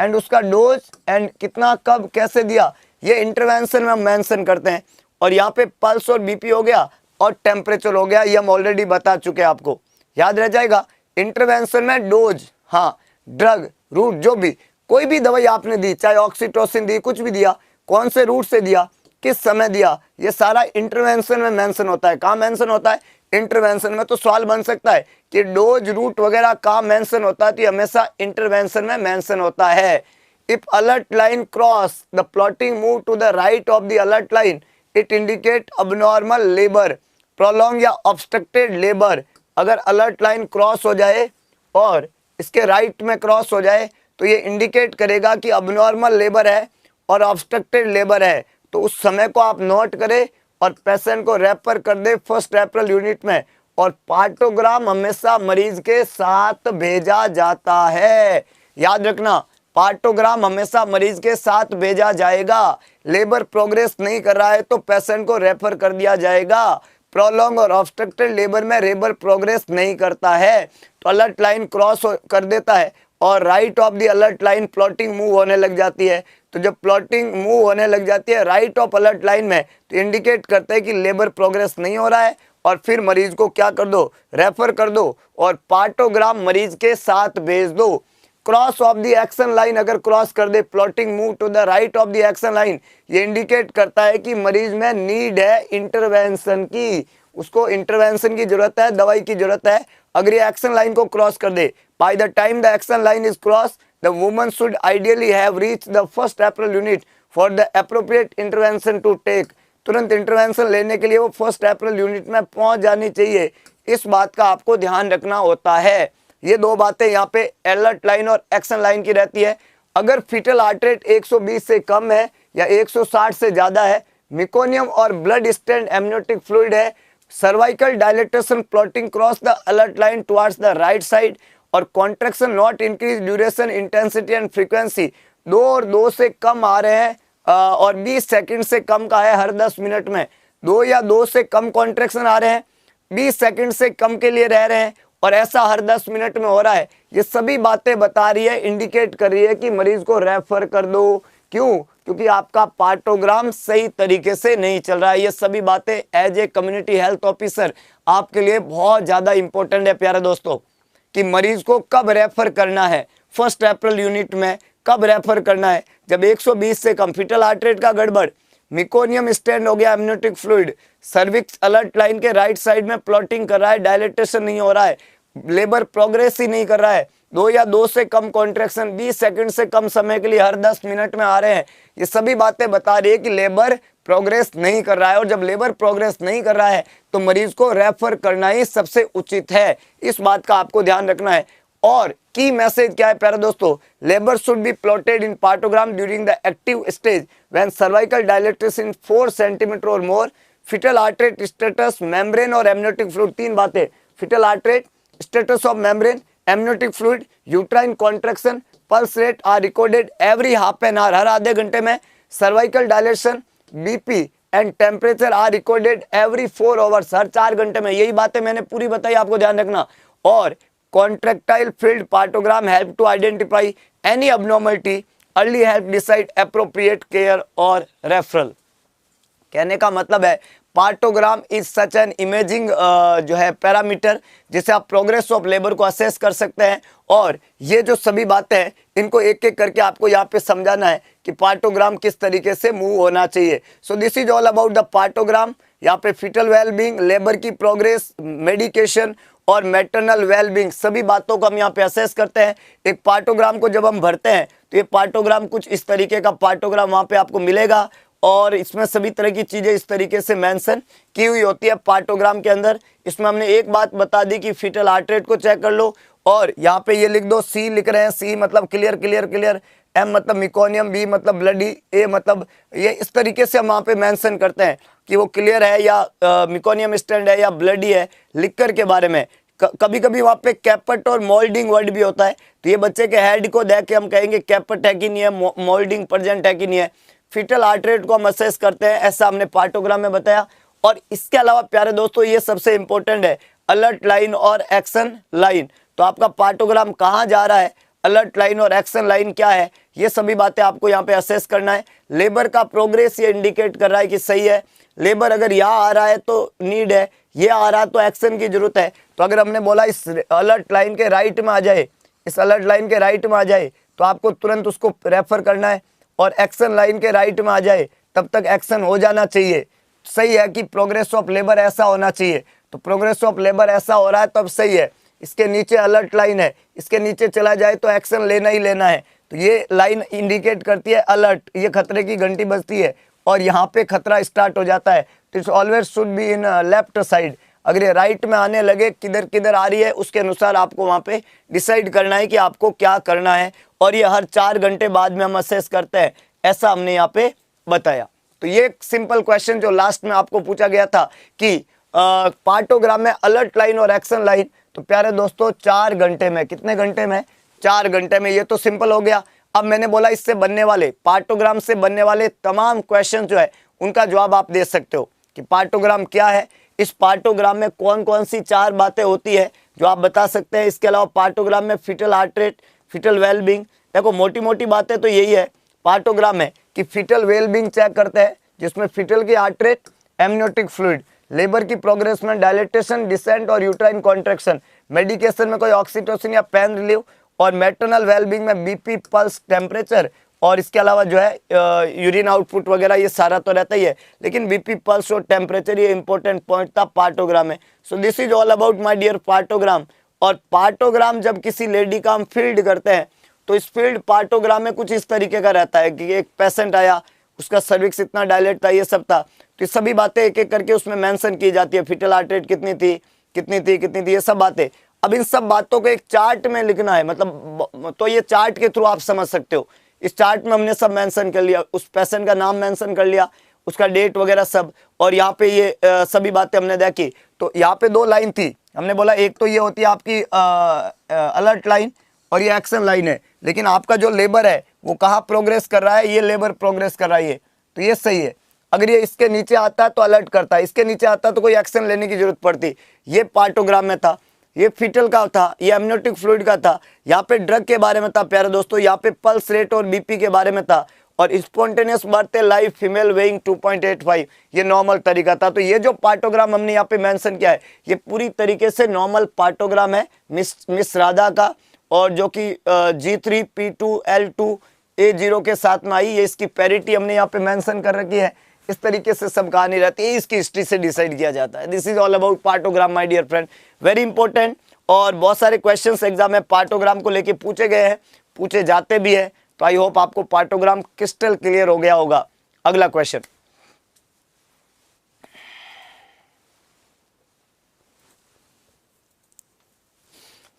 एंड उसका डोज एंड कितना, कब, कैसे दिया, ये इंटरवेंशन में हम मेंशन करते हैं। और यहाँ पे पल्स और बीपी हो गया और टेम्परेचर हो गया, ये हम ऑलरेडी बता चुके हैं आपको, याद रह जाएगा। इंटरवेंशन में डोज, हाँ, ड्रग, रूट, जो भी कोई भी दवाई आपने दी, चाहे ऑक्सीटोसिन दी, कुछ भी दिया, कौन से रूट से दिया, किस समय दिया, ये सारा इंटरवेंशन में मेंशन होता है। कहाँ मेंशन होता है? इंटरवेंशन में। तो सवाल बन सकता है कि डोज, रूट वगैरह कहाँ मेंशन होता है? तो ये हमेशा इंटरवेंशन में मेंशन होता है। If alert line cross the plotting move to the right of the alert line, it indicate abnormal labour, prolong या ऑब्स्ट्रक्टेड लेबर। अगर अलर्ट लाइन क्रॉस हो जाए और इसके राइट में क्रॉस हो जाए तो ये इंडिकेट करेगा कि अबनॉर्मल लेबर है और ऑब्स्ट्रक्टेड लेबर है। तो उस समय को आप नोट करें और पेशेंट को रेफर कर दे फर्स्ट रेफरल यूनिट में। और पार्टोग्राम हमेशा मरीज के साथ भेजा जाता है, याद रखना, पार्टोग्राम हमेशा मरीज के साथ भेजा जाएगा। लेबर प्रोग्रेस नहीं कर रहा है तो पेशेंट को रेफर कर दिया जाएगा। प्रोलॉन्ग और ऑब्स्ट्रक्टेड लेबर में लेबर प्रोग्रेस नहीं करता है तो अलर्ट लाइन क्रॉस कर देता है और right of the alert line plotting move होने लग जाती है। तो जब प्लॉटिंग मूव होने लग जाती है राइट ऑफ अलर्ट लाइन में, तो इंडिकेट करता है कि लेबर प्रोग्रेस नहीं हो रहा है और फिर मरीज को क्या कर दो? रेफर कर दो और पार्टोग्राम मरीज के साथ भेज दो। Cross of the action line अगर क्रॉस कर दे, plotting move to the right of the action line, ये इंडिकेट करता है कि मरीज में नीड है इंटरवेंशन की, उसको इंटरवेंशन की जरूरत है, दवाई की जरूरत है। अगर ये एक्शन लाइन को क्रॉस कर दे, by the time the action line is cross, the woman should ideally have reached the first referral unit for the appropriate intervention to take. तुरंत इंटरवेंशन लेने के लिए वो फर्स्ट रेफरल यूनिट में पहुंच जानी चाहिए। इस बात का आपको ध्यान रखना होता है। ये दो बातें यहाँ पे अलर्ट लाइन और एक्शन लाइन की रहती है। अगर फीटल हार्ट रेट 120 से कम है या 160 से ज्यादा है, मिकोनियम और ब्लड स्टेंड एमनियोटिक फ्लूइड है, cervical dilatation plotting cross the alert line towards the right side, और contraction not increase duration intensity and frequency, 2 और 2 से कम आ रहे हैं और 20 सेकंड से कम का है हर 10 मिनट में, 2 या 2 से कम कॉन्ट्रैक्शन आ रहे हैं, 20 सेकंड से कम के लिए रह रहे हैं और ऐसा हर 10 मिनट में हो रहा है, ये सभी बातें बता रही है, इंडिकेट कर रही है कि मरीज को रेफर कर दो। क्यों? क्योंकि आपका पार्टोग्राम सही तरीके से नहीं चल रहा है। ये सभी बातें as a community health officer आपके लिए बहुत ज्यादा इंपॉर्टेंट है प्यारे दोस्तों, कि मरीज को कब रेफर करना है, फर्स्ट रेफरल यूनिट में कब रेफर करना है। जब 120 से कम, फीटल हार्ट रेट का गड़बड़, मिकोनियम स्टेंड हो गया, amniotic fluid, cervix alert line के राइट साइड में प्लॉटिंग कर रहा है, डायलेटेशन नहीं हो रहा है, लेबर प्रोग्रेस ही नहीं कर रहा है, 2 या 2 से कम कॉन्ट्रैक्शन 20 सेकंड से कम समय के लिए हर 10 मिनट में आ रहे हैं, ये सभी बातें बता रही है कि लेबर प्रोग्रेस नहीं कर रहा है, और जब लेबर प्रोग्रेस नहीं कर रहा है तो मरीज को रेफर करना ही सबसे उचित है। इस बात का आपको ध्यान रखना है। और की मैसेज क्या है प्यारे दोस्तों, labour should be plotted in partogram during the active stage when cervical dilatation in 4 centimetre और मोर, fetal heart rate, status, membrane और एमनियोटिक फ्लूइड। 3 बातें, fetal heart rate, status of membrane, amniotic fluid, uterine contraction, pulse rate are recorded every half an hour, हर आधे घंटे में। Cervical dilation, BP and temperature are recorded every 4 hours, हर 4 घंटे में। यही बातें मैंने पूरी बताई, आपको ध्यान रखना। और contractile field partogram help to identify any abnormality, early help decide appropriate care और रेफरल। कहने का मतलब है partogram is such an imaging जो है पैरामीटर, जिसे आप प्रोग्रेस ऑफ लेबर को असेस कर सकते हैं। और ये जो सभी बातें हैं इनको एक एक करके आपको यहाँ पे समझाना है कि पार्टोग्राम किस तरीके से मूव होना चाहिए। So this is all about the partogram. यहाँ पे फिटल वेलबींग, लेबर की प्रोग्रेस, मेडिकेशन और मैटरनल वेलबींग, सभी बातों को हम यहाँ पे असेस करते हैं। एक पार्टोग्राम को जब हम भरते हैं तो ये पार्टोग्राम कुछ इस तरीके का पार्टोग्राम वहाँ पे आपको मिलेगा, और इसमें सभी तरह की चीजें इस तरीके से मेंशन की हुई होती है पार्टोग्राम के अंदर। इसमें हमने एक बात बता दी कि फीटल हार्ट रेट को चेक कर लो, और यहाँ पे ये लिख दो, सी लिख रहे हैं, सी मतलब क्लियर क्लियर क्लियर, एम मतलब मिकोनियम, बी मतलब ब्लडी, ए मतलब, ये इस तरीके से हम वहाँ पे मेंशन करते हैं कि वो क्लियर है या मिकोनियम स्टैंड है या ब्लडी है, लिख कर के बारे में। कभी कभी वहाँ पे कैपट और मोल्डिंग वर्ड भी होता है, तो ये बच्चे के हेड को देख के हम कहेंगे कैपट है कि नहीं है, मोल्डिंग प्रेजेंट है कि नहीं है। फिटल हार्ट रेट को हम असेस करते हैं, ऐसा हमने पार्टोग्राम में बताया। और इसके अलावा प्यारे दोस्तों ये सबसे इंपॉर्टेंट है, अलर्ट लाइन और एक्शन लाइन। तो आपका पार्टोग्राम कहाँ जा रहा है, अलर्ट लाइन और एक्शन लाइन क्या है, ये सभी बातें आपको यहाँ पे असेस करना है। लेबर का प्रोग्रेस ये इंडिकेट कर रहा है कि सही है, लेबर अगर यहाँ आ रहा है तो नीड है, ये आ रहा है तो एक्शन की जरूरत है। तो अगर हमने बोला इस अलर्ट लाइन के राइट में आ जाए, इस अलर्ट लाइन के राइट में आ जाए, तो आपको तुरंत उसको रेफर करना है। और एक्शन लाइन के राइट में आ जाए तब तक एक्शन हो जाना चाहिए। सही है कि प्रोग्रेस ऑफ लेबर ऐसा होना चाहिए, तो प्रोग्रेस ऑफ लेबर ऐसा हो रहा है तब सही है। इसके नीचे अलर्ट लाइन है, इसके नीचे चला जाए तो एक्शन लेना ही लेना है। तो ये लाइन इंडिकेट करती है अलर्ट, ये खतरे की घंटी बजती है और यहाँ पे खतरा स्टार्ट हो जाता है। तो it's always should be in left side. अगर ये राइट में आने लगे, किधर किधर आ रही है, उसके अनुसार आपको वहाँ पे डिसाइड करना है कि आपको क्या करना है। और ये हर 4 घंटे बाद में हम असेस करते हैं, ऐसा हमने यहाँ पे बताया। तो ये एक सिंपल क्वेश्चन जो लास्ट में आपको पूछा गया था कि पार्टोग्राम में अलर्ट लाइन और एक्शन लाइन, तो प्यारे दोस्तों 4 घंटे में, कितने घंटे में, 4 घंटे में। ये तो सिंपल हो गया। अब मैंने बोला इससे बनने वाले, पार्टोग्राम से बनने वाले तमाम क्वेश्चन जो है उनका जवाब आप दे सकते हो कि पार्टोग्राम क्या है, इस पार्टोग्राम में कौन कौन सी 4 बातें होती है जो आप बता सकते हैं। इसके अलावा पार्टोग्राम में fetal heart rate, fetal wellbeing, देखो मोटी मोटी बातें तो यही है पार्टोग्राम में कि फिटल वेलबींग चेक करते हैं, जिसमें फिटल की heart rate, amniotic fluid, labour की प्रोग्रेस में डायलेटेशन, डिसेंट और यूट्राइन कॉन्ट्रैक्शन, मेडिकेशन में कोई ऑक्सीटोसिन या पेन रिलीव, और मैटरनल वेलबींग में बीपी, पल्स, टेम्परेचर, और इसके अलावा जो है यूरिन आउटपुट वगैरह ये सारा तो रहता ही है, लेकिन बीपी, पल्स और टेम्परेचर ये इंपॉर्टेंट पॉइंट था पार्टोग्राम में। So this is all about my dear partogram. और पार्टोग्राम जब किसी लेडी का हम फील्ड करते हैं तो इस फील्ड पार्टोग्राम में कुछ इस तरीके का रहता है कि एक पेशेंट आया, उसका सर्विक्स इतना डायलेट था, ये सब था, तो ये सभी बातें एक एक करके उसमें मेंशन की जाती है, फिटल हार्ट रेट कितनी थी, कितनी थी, कितनी थी, ये सब बातें। अब इन सब बातों को एक चार्ट में लिखना है, मतलब तो ये चार्ट के थ्रू आप समझ सकते हो। इस चार्ट में हमने सब मेंशन कर लिया, उस पेशेंट का नाम मेंशन कर लिया, उसका डेट वगैरह सब, और यहाँ पे ये सभी बातें हमने देखी। तो यहाँ पे 2 लाइन थी, हमने बोला एक तो ये होती है आपकी अलर्ट लाइन और ये एक्शन लाइन है, लेकिन आपका जो लेबर है वो कहाँ प्रोग्रेस कर रहा है, ये लेबर प्रोग्रेस कर रहा है, ये तो ये सही है। अगर ये इसके नीचे आता है तो अलर्ट करता है, इसके नीचे आता है तो कोई एक्शन लेने की जरूरत पड़ती। ये पार्टोग्राम में था, ये फिटल का था, ये एमनियोटिक फ्लूइड का था, यहाँ पे ड्रग के बारे में था प्यारे दोस्तों, यहाँ पे पल्स रेट और बीपी के बारे में था, और spontaneous birth live female weighing 2.85 ये नॉर्मल तरीका था। तो ये जो पार्टोग्राम हमने यहाँ पे मेंशन किया है ये पूरी तरीके से नॉर्मल पार्टोग्राम है मिस राधा का, और जो कि G3P2L2A0 के साथ में आई, ये इसकी पैरिटी हमने यहाँ पे मेंशन कर रखी है। इस तरीके से सब कहानी रहती है, इसकी हिस्ट्री से डिसाइड किया जाता है। This is all about partogram my dear friend, very important. और बहुत सारे क्वेश्चंस एग्जाम में पार्टोग्राम को लेके पूछे गए हैं, पूछे जाते भी है। तो आई होप आपको पार्टोग्राम क्रिस्टल क्लियर हो गया होगा। अगला क्वेश्चन,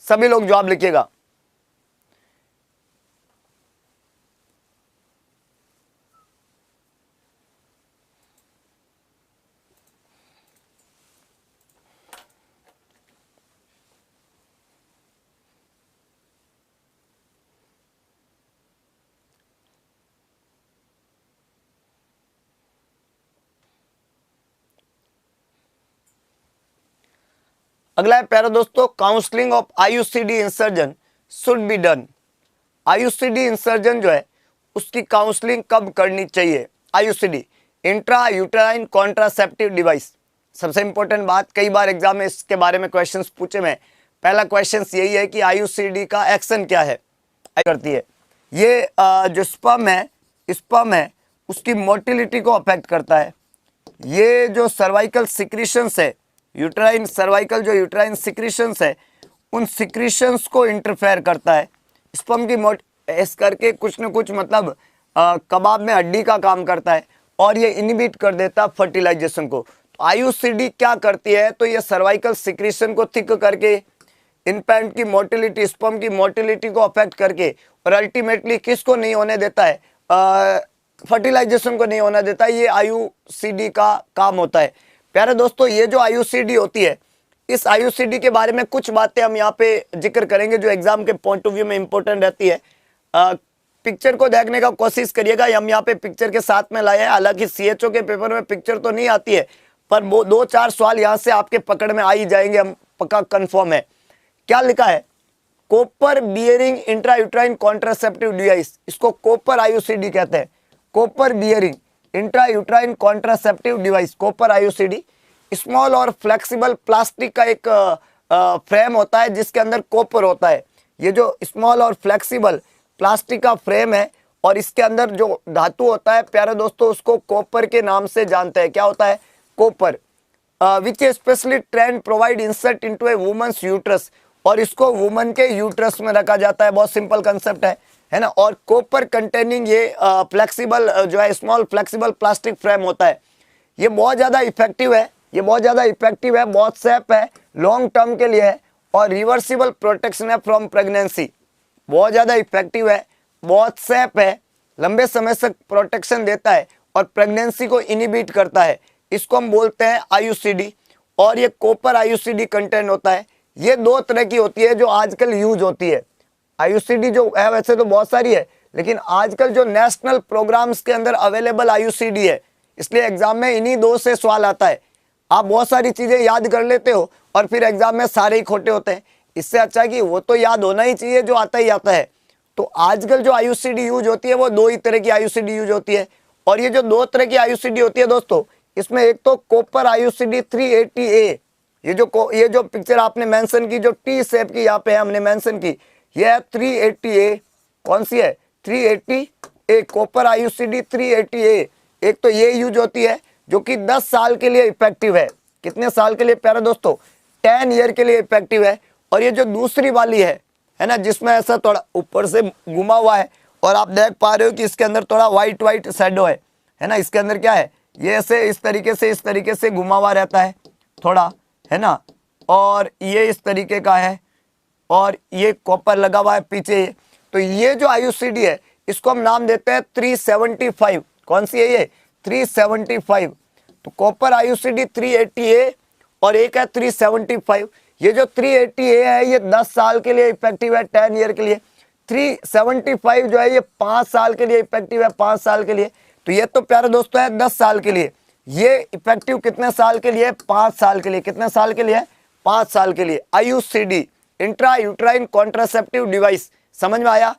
सभी लोग जवाब लिखिएगा। अगला है प्यारे दोस्तों, counselling of IUCD insertion should be done. IUCD insertion जो है उसकी काउंसलिंग कब करनी चाहिए? IUCD, intra uterine contraceptive device. सबसे इंपॉर्टेंट बात, कई बार एग्जाम में इसके बारे में क्वेश्चंस पूछे में, पहला क्वेश्चन यही है कि आईयूसीडी का एक्शन क्या है, करती है। ये जो स्पर्म है उसकी मोटिलिटी को अफेक्ट करता है। ये जो सर्वाइकल सिक्रीशंस है, यूट्राइन सर्वाइकल जो यूट्राइन सिक्रीशंस है, उन सिक्रीशंस को इंटरफेयर करता है। स्पर्म की इस करके कुछ न कुछ मतलब कबाब में हड्डी का काम करता है और ये इनहिबिट कर देता है फर्टिलाइजेशन को। तो आईयूसीडी क्या करती है? तो ये सर्वाइकल सिक्रीशन को थिक करके इन्फेंट की मोटिलिटी, स्पर्म की मोटिलिटी को अफेक्ट करके और अल्टीमेटली किसको नहीं होने देता है? फर्टिलाइजेशन को नहीं होने देता है। ये आईयूसीडी का काम होता है। प्यारे दोस्तों, ये जो आईयूसीडी होती है, इस आईयूसीडी के बारे में कुछ बातें हम यहाँ पे जिक्र करेंगे जो एग्जाम के पॉइंट ऑफ व्यू में इंपॉर्टेंट रहती है। पिक्चर को देखने का कोशिश करिएगा, हम यहाँ पे पिक्चर के साथ में लाए हैं। हालांकि सीएचओ के पेपर में पिक्चर तो नहीं आती है, पर वो 2-4 सवाल यहाँ से आपके पकड़ में आ ही जाएंगे, हम पक्का कंफर्म है। क्या लिखा है? Copper bearing intrauterine contraceptive device, इसको कॉपर आईयूसीडी कहते हैं। Copper bearing intrauterine contraceptive device, copper IUCD, small और फ्लेक्सिबल प्लास्टिक का एक फ्रेम होता है जिसके अंदर कॉपर होता है। ये जो स्मॉल और फ्लेक्सिबल प्लास्टिक का फ्रेम है और इसके अंदर जो धातु होता है प्यारे दोस्तों, उसको कॉपर के नाम से जानते हैं। क्या होता है? Copper, which specially trained provide insert into a woman's uterus, और इसको वुमन के यूट्रस में रखा जाता है। बहुत सिंपल कंसेप्ट है ना। और कॉपर कंटेनिंग ये फ्लेक्सिबल जो है स्मॉल फ्लेक्सिबल प्लास्टिक फ्रेम होता है। ये बहुत ज़्यादा इफेक्टिव है, बहुत सेफ है, लॉन्ग टर्म के लिए है और रिवर्सिबल प्रोटेक्शन है फ्रॉम प्रेगनेंसी। बहुत ज़्यादा इफेक्टिव है, बहुत सेफ है, लंबे समय तक प्रोटेक्शन देता है और प्रेगनेंसी को इनहिबिट करता है। इसको हम बोलते हैं आईयूसीडी और ये कॉपर आईयूसीडी कंटेंट होता है। ये 2 तरह की होती है जो आजकल यूज होती है। आईयूसीडी जो है वैसे तो बहुत सारी है, लेकिन आजकल जो नेशनल प्रोग्राम्स के अंदर अवेलेबल आईयूसीडी है, इसलिए एग्जाम में इन्हीं 2 से सवाल आता है। आप बहुत सारी चीजें याद कर लेते हो और फिर एग्जाम में सारे ही खोटे होते हैं। इससे अच्छा कि वो तो याद होना ही चाहिए जो आता ही आता है। तो आजकल जो आईयूसीडी यूज होती है वो 2 ही तरह की आईयूसीडी यूज होती है। और ये जो 2 तरह की आईयूसीडी होती है दोस्तों, इसमें एक तो कॉपर आईयूसीडी 380A, ये जो पिक्चर आपने मेंशन की, जो टी शेप की यहाँ पे हमने मेंशन की, ये है 380A। कौन सी है? 380A, copper IUCD 380A। एक तो ये यूज होती है जो कि 10 साल के लिए इफेक्टिव है। कितने साल के लिए प्यारे दोस्तों? 10 ईयर के लिए इफेक्टिव है। और ये जो दूसरी वाली है ना, जिसमें ऐसा थोड़ा ऊपर से घुमा हुआ है और आप देख पा रहे हो कि इसके अंदर थोड़ा व्हाइट शैडो है ना। इसके अंदर क्या है? ये ऐसे इस तरीके से घुमा हुआ रहता है थोड़ा, है ना। और ये इस तरीके का है और ये कॉपर लगा हुआ है पीछे। तो ये जो आईयूसीडी है इसको हम नाम देते हैं 375। कौन सी है ये? 375। तो कॉपर आईयूसीडी 380A और एक है 375। ये जो 380A है ये 10 साल के लिए इफेक्टिव है, 10 ईयर के लिए। 375 जो है ये 5 साल के लिए इफेक्टिव है, 5 साल के लिए। तो ये तो प्यारे दोस्तों है 10 साल के लिए। ये इफेक्टिव कितने साल के लिए? 5 साल के लिए। कितने साल के लिए? 5 साल के लिए। IUCD, intra uterine contraceptive device, समझ में आया?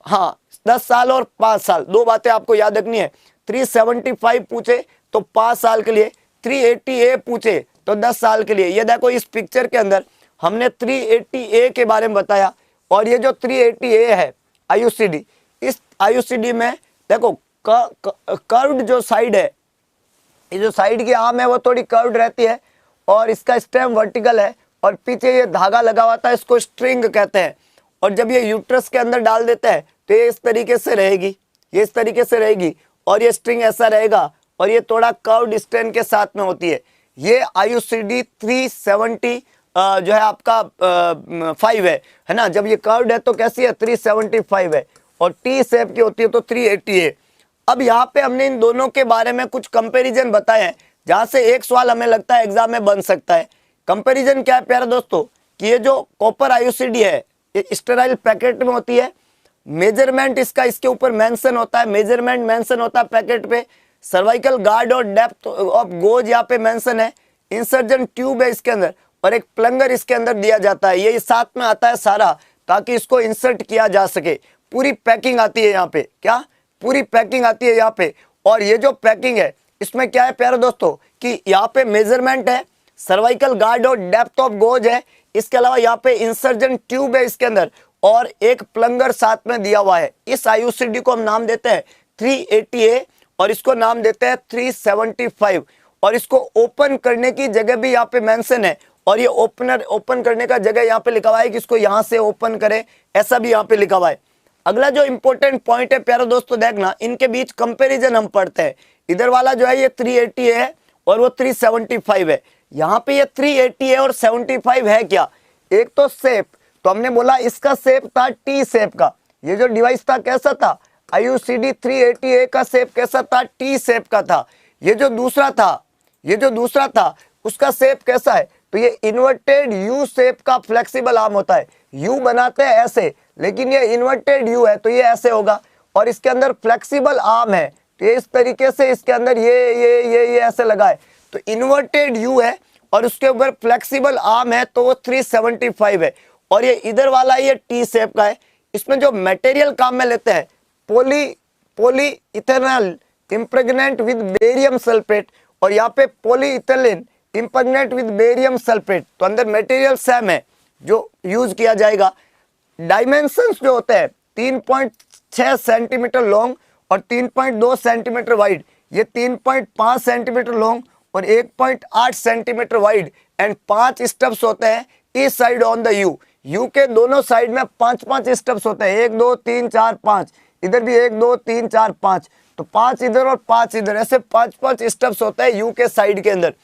हाँ, 10 साल और 5 साल, 2 बातें आपको याद रखनी है। 375 पूछे तो 5 साल के लिए, 380A पूछे तो 10 साल के लिए। ये देखो इस पिक्चर के अंदर हमने 380A के बारे में बताया और ये जो 380A है आईयूसीडी, इस आईयूसीडी में देखो कर्व्ड जो साइड है, ये जो साइड की आर्म है वो थोड़ी कर्व्ड रहती है और इसका स्टेम वर्टिकल है और पीछे ये धागा लगा हुआ था, इसको स्ट्रिंग कहते हैं। और जब ये यूट्रस के अंदर डाल देते हैं तो ये इस तरीके से रहेगी, ये इस तरीके से रहेगी और ये स्ट्रिंग ऐसा रहेगा और ये थोड़ा कर्व्ड स्ट्रेन के साथ में होती है। ये आईयूसीडी 370 जो है आपका 5 है ना। जब ये कर्व्ड है तो कैसी है 375 है, और टी शेप की होती है तो 380 है। अब यहाँ पे हमने इन दोनों के बारे में कुछ कंपैरिजन बताए हैं, जहां से एक सवाल हमें लगता है एग्जाम में बन सकता है। कंपैरिजन क्या है प्यारे दोस्तों, कि ये जो कॉपर आईयूसीडी है ये स्टेराइल पैकेट में होती है, मेजरमेंट इसका इसके ऊपर मेंशन होता है, मेजरमेंट मेंशन होता है पैकेट पे, सर्वाइकल गार्ड और डेप्थ ऑफ गोज यहाँ पे मेंशन है, इंसर्जन ट्यूब है इसके अंदर, और एक प्लंगर इसके अंदर दिया जाता है। ये साथ में आता है सारा, ताकि इसको इंसर्ट किया जा सके। पूरी पैकिंग आती है यहाँ पे, क्या पूरी पैकिंग आती है यहाँ पे। और ये जो पैकिंग है इसमें क्या है प्यारे दोस्तों, कि यहाँ पे मेजरमेंट है, सर्वाइकल गार्ड और डेप्थ ऑफ गोज है, इसके अलावा यहाँ पे इंसर्जन ट्यूब है इसके अंदर, और एक प्लंगर साथ में दिया हुआ है। इस आईयूसीडी को हम नाम देते हैं 380A और इसको नाम देते हैं 375, और इसको ओपन करने की जगह भी यहाँ पे मेंशन है, और ये ओपन करने का जगह यहाँ पे लिखा हुआ है कि इसको यहाँ से ओपन करें, ऐसा भी यहाँ पे लिखा हुआ है। अगला जो इंपॉर्टेंट पॉइंट है प्यारे दोस्तों, देखना इनके बीच कंपैरिजन हम पढ़ते हैं। इधर वाला जो है ये 380 है और वो 375 है। यहाँ पे ये 380 है और 75 है क्या, एक तो शेप, तो हमने बोला इसका शेप था टी शेप का, ये जो डिवाइस था कैसा था, आईयूसीडी 380A का शेप कैसा था, टी शेप का था। ये जो दूसरा था उसका शेप कैसा है, तो ये इन्वर्टेड यू शेप का फ्लेक्सिबल आर्म होता है। यू बनाते हैं ऐसे, लेकिन ये इन्वर्टेड यू है तो ये ऐसे होगा, और इसके अंदर फ्लेक्सिबल आर्म है, तो ये इस तरीके से इसके अंदर ये ऐसे लगा है, तो इन्वर्टेड यू है और उसके ऊपर फ्लेक्सिबल आर्म है, तो वो 375 है। और ये इधर वाला ये टी शेप का है। इसमें जो मटेरियल काम में लेते हैं poly ethanol impregnant with barium sulphate, और यहाँ पे poly ethylene impregnant with barium sulphate, तो अंदर मटेरियल सेम है जो यूज किया जाएगा। डायमेंशंस जो होते हैं 3.6 सेंटीमीटर लॉन्ग और 3.2 सेंटीमीटर वाइड, ये 3.5 सेंटीमीटर लॉन्ग और 1.8 सेंटीमीटर वाइड, एंड 5 स्टब्स होते हैं इस साइड ऑन द यू के दोनों साइड में 5-5 स्टब्स होते हैं, 1 2 3 4 5, इधर भी 1 2 3 4 5, तो 5 इधर और 5 इधर, ऐसे 5-5 स्टब्स होते हैं यू के साइड के अंदर।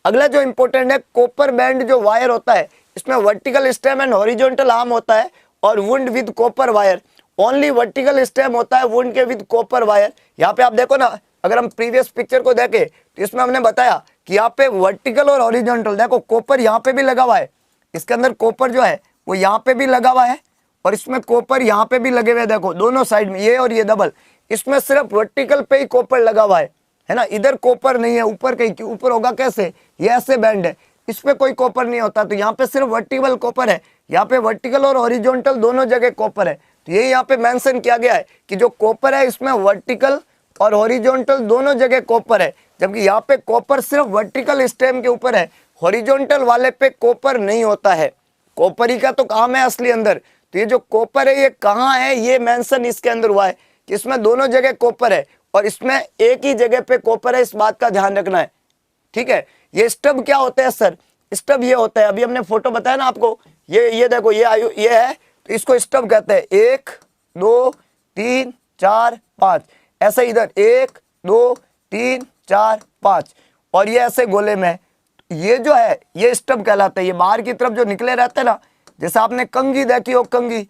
अगला जो इंपॉर्टेंट है, कॉपर बैंड जो वायर होता है इसमें vertical stem and horizontal arm होता है, और wound with copper wire, only vertical stem होता है वुंड के विद कॉपर वायर। यहाँ पे आप देखो ना, अगर हम प्रीवियस पिक्चर को देखें तो इसमें हमने बताया कि यहाँ पे वर्टिकल और हॉरिजॉन्टल, देखो कॉपर यहाँ पे भी लगा हुआ है, इसके अंदर कॉपर जो है वो यहाँ पे भी लगा हुआ है, और इसमें कॉपर यहाँ पे भी लगे हुए, देखो दोनों साइड में, ये और ये डबल। इसमें सिर्फ वर्टिकल पे ही कॉपर लगा हुआ है ना, इधर कॉपर नहीं है, ऊपर कहीं ऊपर होगा कैसे, ये ऐसे बैंड है, इस पे कोई कॉपर नहीं होता, तो यहाँ पे सिर्फ वर्टिकल कॉपर है, यहाँ पे वर्टिकल और हॉरिजॉन्टल दोनों जगह कॉपर है। तो ये यहाँ पे मेंशन किया गया है कि जो कॉपर है इसमें वर्टिकल और हॉरिजॉन्टल दोनों जगह कॉपर है, जबकि यहाँ पे कॉपर सिर्फ वर्टिकल स्टेम के ऊपर है, हॉरिजॉन्टल वाले पे कॉपर नहीं होता है। कॉपर ही का तो काम है असली अंदर, तो ये जो कॉपर है ये कहाँ है, ये मेंशन इसके अंदर हुआ है कि इसमें दोनों जगह कॉपर है, और इसमें एक ही जगह पे कॉपर है, इस बात का ध्यान रखना है, ठीक है। ये स्टब क्या होता है सर, स्टब ये होता है, अभी हमने फोटो बताया ना आपको, ये देखो ये है, तो इसको स्टब कहते हैं। 1 2 3 4 5, ऐसे इधर 1 2 3 4 5, और ये ऐसे गोले में, ये जो है ये स्टब कहलाता है। ये बाहर की तरफ जो निकले रहते हैं ना, जैसे आपने कंघी देखी हो, कंघी,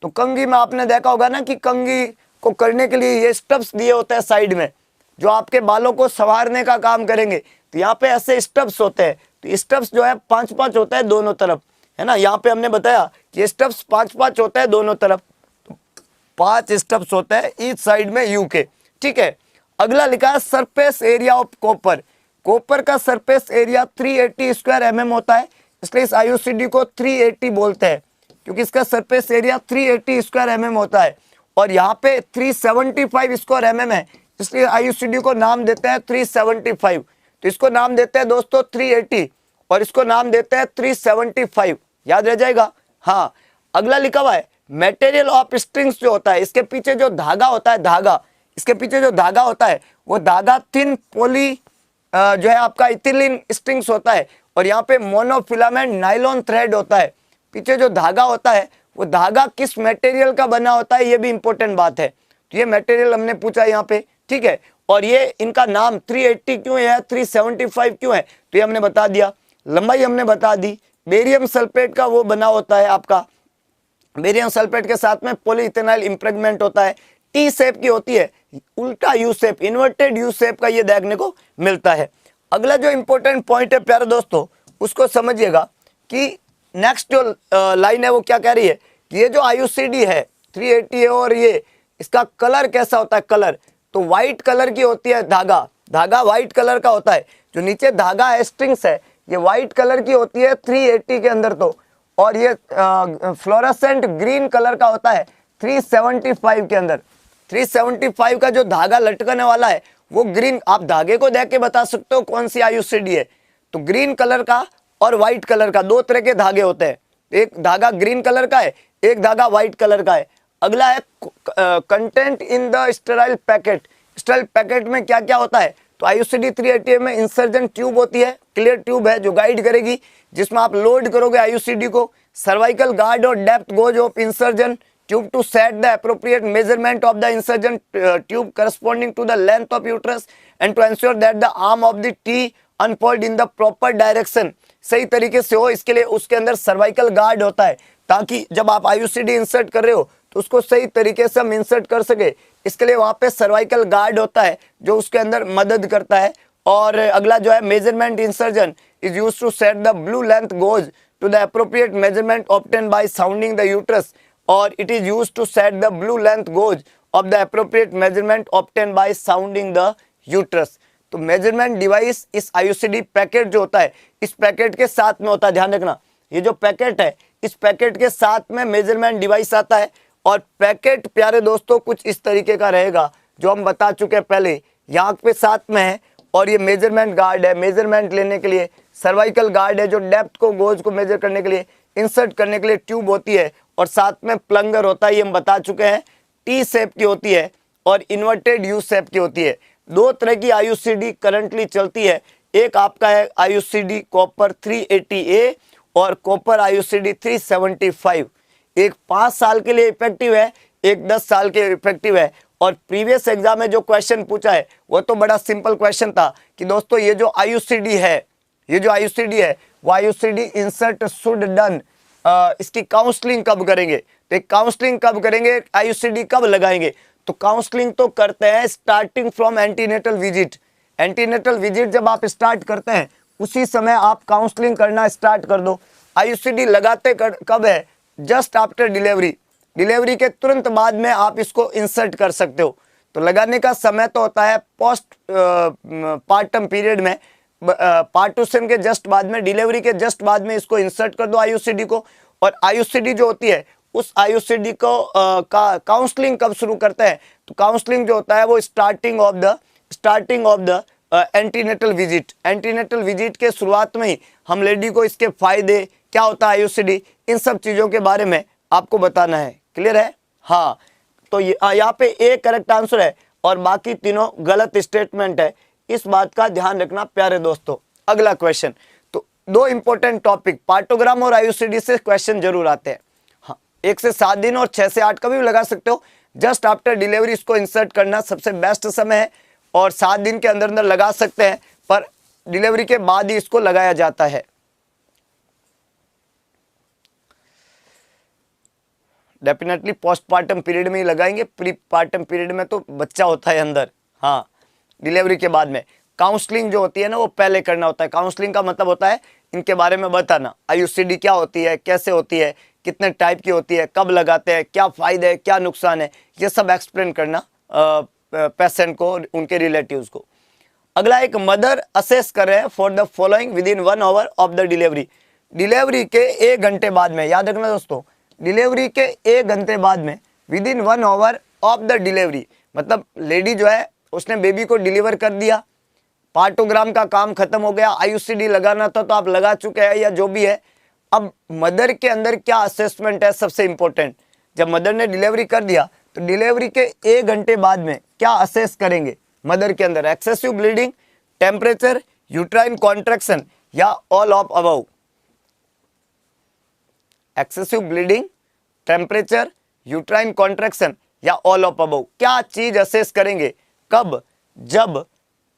तो कंघी में आपने देखा होगा ना कि कंघी को करने के लिए ये स्टब्स दिए होते हैं साइड में, जो आपके बालों को संवारने का काम करेंगे। तो यहाँ पे ऐसे स्टब्स होते हैं, तो स्टब्स जो है 5-5 होता है दोनों तरफ, है ना। यहाँ पे हमने बताया कि स्टब्स 5-5 होता है दोनों तरफ, तो 5 स्टब्स होते हैं ईच साइड में यू के, ठीक है। अगला लिखा है surface area of copper. Copper का सरफेस एरिया 380 स्क्वायर mm होता है, इसलिए इस आईयूसीडी को 380 बोलते हैं, क्योंकि इसका सरफेस एरिया 380 स्क्वायर mm होता है। और यहाँ पे 375 स्क्वायर mm है, इसलिए आईयूसीडी को नाम देते हैं 375। तो इसको नाम देते हैं दोस्तों 380 और इसको नाम देते हैं 375, याद रह जाएगा। हाँ, अगला लिखा हुआ है मटेरियल ऑफ स्ट्रिंग्स जो होता है, इसके पीछे जो धागा होता है, धागा, इसके पीछे जो धागा होता है वो धागा थिन पॉली जो है आपका इथिलीन स्ट्रिंग्स होता है, और यहाँ पे मोनोफिलामेंट नाइलॉन थ्रेड होता है। पीछे जो धागा होता है वो धागा किस मटेरियल का बना होता है, ये भी इंपॉर्टेंट बात है। तो ये मटेरियल हमने पूछा यहाँ पे, ठीक है। और ये इनका नाम 380 क्यों है, 375 क्यों है, तो ये हमने बता दिया। लंबाई हमने बता दी, बेरियम सल्फेट का वो बना होता है आपका, बेरियम सल्फेट के साथ में पॉलीइथेनाइल इम्प्रेगमेंट होता है, टी शेप की होती है, उल्टा U shape, inverted U shape का ये देखने को मिलता है। अगला जो इंपॉर्टेंट पॉइंट है प्यारे दोस्तों, उसको समझिएगा कि नेक्स्ट जो लाइन है वो क्या कह रही है कि ये जो IUCD है 380 है और ये इसका कलर कैसा होता है, कलर तो व्हाइट कलर की होती है, धागा धागा व्हाइट कलर का होता है, जो नीचे धागा है स्ट्रिंग्स है ये व्हाइट कलर की होती है 380 के अंदर तो, और ये फ्लोरेसेंट ग्रीन कलर का होता है 375 के अंदर। 375 का जो धागा लटकने वाला है वो ग्रीन, आप धागे को देख के बता सकते हो कौन सी IUCD है, तो ग्रीन कलर का और व्हाइट कलर का दो तरह के धागे होते हैं, एक धागा ग्रीन कलर का है, एक धागा व्हाइट कलर का है। अगला है content in the sterile packet, sterile packet में क्या क्या होता है, तो IUCD 380 में इंसर्जन ट्यूब होती है, क्लियर ट्यूब है जो गाइड करेगी, जिसमें आप लोड करोगे IUCD को, सर्वाइकल गार्ड और depth goes off insertion tube to set the appropriate measurement of the insertion tube corresponding to the length of uterus and to ensure that the arm of the T unfold in the proper direction, सही तरीके से हो, इसके लिए उसके अंदर cervical guard होता है ताकि जब आप IUCD इंसर्ट कर रहे हो तो उसको सही तरीके से हम इंसर्ट कर सके, इसके लिए वहां पे सर्वाइकल गार्ड होता है जो उसके अंदर मदद करता है। और अगला जो है measurement insertion is used to set the blue length goes to the appropriate measurement obtain by sounding the uterus, or it is used to set the blue length gauge of the appropriate measurement obtained by sounding the uterus। तो measurement device इस IUCD packet जो होता है इस packet के साथ में होता है, ध्यान रखना ये जो पैकेट है इस पैकेट के साथ में मेजरमेंट डिवाइस आता है, और पैकेट प्यारे दोस्तों कुछ इस तरीके का रहेगा जो हम बता चुके हैं पहले, यहाँ पे साथ में है, और ये मेजरमेंट गार्ड है मेजरमेंट लेने के लिए, सर्वाइकल गार्ड है जो डेप्थ को गोज को मेजर करने के लिए, इंसर्ट करने के लिए ट्यूब होती है, और साथ में प्लंगर होता है, ये हम बता चुके हैं, टी शेप की होती है और इन्वर्टेड यू शेप की होती है। दो तरह की IUCD करंटली चलती है, एक आपका है IUCD कॉपर 380A और कॉपर IUCD 375, एक 5 साल के लिए इफेक्टिव है, एक 10 साल के इफेक्टिव है। और प्रीवियस एग्जाम में जो क्वेश्चन पूछा है वो तो बड़ा सिंपल क्वेश्चन था कि दोस्तों ये जो IUCD है, ये जो IUCD है वो IUCD इंसर्ट शुड डन, इसकी काउंसलिंग कब करेंगे, तो काउंसलिंग कब करेंगे, IUCD कब लगाएंगे, तो काउंसलिंग तो करते हैं starting from antenatal visit. Antenatal visit जब आप स्टार्ट करते हैं उसी समय आप काउंसलिंग करना स्टार्ट कर दो। IUCD लगाते कब है, जस्ट आफ्टर डिलीवरी, डिलीवरी के तुरंत बाद में आप इसको इंसर्ट कर सकते हो। तो लगाने का समय तो होता है पोस्ट पार्टम पीरियड में, पार्टूशन के जस्ट बाद में, डिलीवरी के जस्ट बाद में इसको इंसर्ट कर दो IUCD को। और IUCD जो होती है उस IUCD को काउंसलिंग कब शुरू करते हैं, तो काउंसलिंग जो होता है वो starting of the antenatal visit, antenatal visit के शुरुआत में ही हम लेडी को इसके फायदे क्या होता है IUCD, इन सब चीजों के बारे में आपको बताना है। क्लियर है, हाँ। तो यहाँ पे ए करेक्ट आंसर है और बाकी तीनों गलत स्टेटमेंट है, इस बात का ध्यान रखना प्यारे दोस्तों। अगला क्वेश्चन, तो दो इंपॉर्टेंट टॉपिक पार्टोग्राम और IUCD से क्वेश्चन जरूर आते हैं। हाँ, 1 से 7 दिन और 6 से 8 कभी भी लगा सकते हो, जस्ट आफ्टर डिलीवरी इसको इंसर्ट करना सबसे बेस्ट समय है, और 7 दिन के अंदर अंदर लगा सकते हैं, पर डिलीवरी के बाद ही इसको लगाया जाता है। डेफिनेटली पोस्टपार्टम पीरियड में ही लगाएंगे, प्री पार्टम पीरियड में तो बच्चा होता है अंदर। हाँ, डिलीवरी के बाद में काउंसलिंग जो होती है ना वो पहले करना होता है। काउंसलिंग का मतलब होता है इनके बारे में बताना, IUCD क्या होती है, कैसे होती है, कितने टाइप की होती है, कब लगाते हैं, क्या फायदे है, क्या नुकसान है, ये सब एक्सप्लेन करना पेशेंट को, उनके रिलेटिव्स को। अगला एक मदर असेस कर रहे हैं for the following with in 1 hour of the delivery, delivery के 1 घंटे बाद में, याद रखना दोस्तों, डिलीवरी के 1 घंटे बाद में, with in 1 hour of the delivery, मतलब लेडी जो है उसने बेबी को डिलीवर कर दिया, पार्टोग्राम का काम खत्म हो गया, IUCD लगाना था तो आप लगा चुके हैं या जो भी है। अब मदर के अंदर क्या असेसमेंट है सबसे इंपॉर्टेंट, जब मदर ने डिलीवरी कर दिया तो डिलीवरी के 1 घंटे बाद में क्या असेस करेंगे मदर के अंदर, excessive bleeding, temperature, uterine contraction या all of above. Excessive bleeding, temperature, uterine contraction या ऑल ऑफ अबव, क्या चीज असेस करेंगे, कब, जब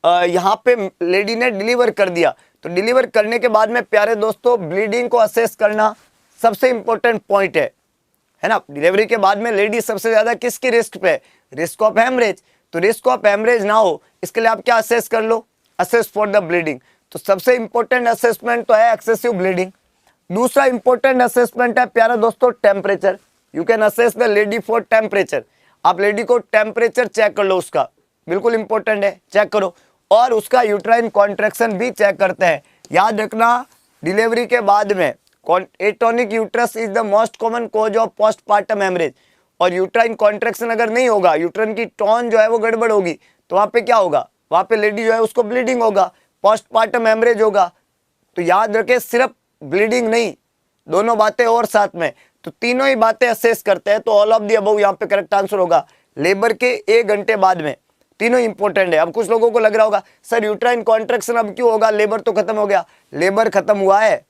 यहाँ पे लेडी ने डिलीवर कर दिया तो डिलीवर करने के बाद में प्यारे दोस्तों ब्लीडिंग को असेस करना सबसे इंपॉर्टेंट पॉइंट है ना। डिलीवरी के बाद में लेडी सबसे ज्यादा किसकी रिस्क पे, रिस्क ऑफ हेमरेज। तो रिस्क ऑफ हेमरेज ना हो इसके लिए आप क्या असेस कर लो, असेस फॉर द ब्लीडिंग। तो सबसे इंपॉर्टेंट असेसमेंट तो है एक्सेसिव ब्लीडिंग। दूसरा इंपॉर्टेंट असेसमेंट है प्यारे दोस्तों temperature. You can assess the lady for temperature. आप लेडी को टेम्परेचर चेक कर लो, उसका बिल्कुल इंपॉर्टेंट है, चेक करो। और उसका यूट्राइन कॉन्ट्रैक्शन भी चेक करते हैं। याद रखना डिलीवरी के बाद में atonic uterus is the most common cause of postpartum haemorrhage. और यूट्राइन कॉन्ट्रैक्शन अगर नहीं होगा, यूट्राइन की टोन जो है वो गड़बड़ होगी, तो वहां पे क्या होगा, वहां पे लेडी जो है उसको ब्लीडिंग होगा, पोस्टपार्टम हेमरेज होगा। तो याद रखे सिर्फ ब्लीडिंग नहीं, दोनों बातें और साथ में, तो तीनों ही बातें असेस करते हैं। तो ऑल ऑफ दी अबव यहाँ पे करेक्ट आंसर होगा। लेबर के 1 घंटे बाद में, तीनों इंपॉर्टेंट है। अब कुछ लोगों को लग रहा होगा सर यूट्राइन कॉन्ट्रैक्शन अब क्यों होगा, लेबर तो खत्म हो गया। लेबर खत्म हुआ है,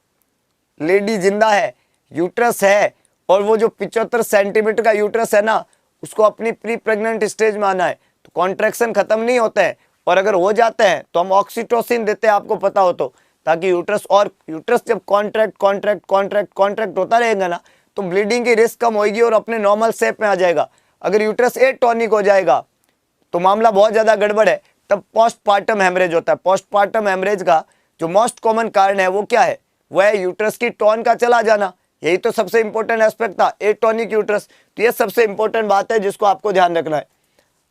लेडी जिंदा है, यूट्रस है, और वो जो 75 सेंटीमीटर का यूट्रस है ना, उसको अपनी प्री प्रेग्नेंट स्टेज में आना है। तो कॉन्ट्रैक्शन खत्म नहीं होते हैं, और अगर हो जाते हैं तो हम ऑक्सीटोसिन देते हैं, आपको पता हो तो, ताकि यूट्रस, और यूट्रस जब कॉन्ट्रैक्ट होता रहेगा ना, तो ब्लीडिंग की रिस्क कम होगी और अपने नॉर्मल शेप में आ जाएगा। अगर यूट्रस एटोनिक हो जाएगा तो मामला बहुत ज्यादा गड़बड़ है, तब पोस्टपार्टम हेमरेज होता है। पोस्टपार्टम हेमरेज का जो मोस्ट कॉमन कारण है वो क्या है, वह है यूट्रस की टोन का चला जाना। यही तो सबसे इंपॉर्टेंट एस्पेक्ट था, एटोनिक यूट्रस। तो ये सबसे इंपॉर्टेंट बात है जिसको आपको ध्यान रखना है।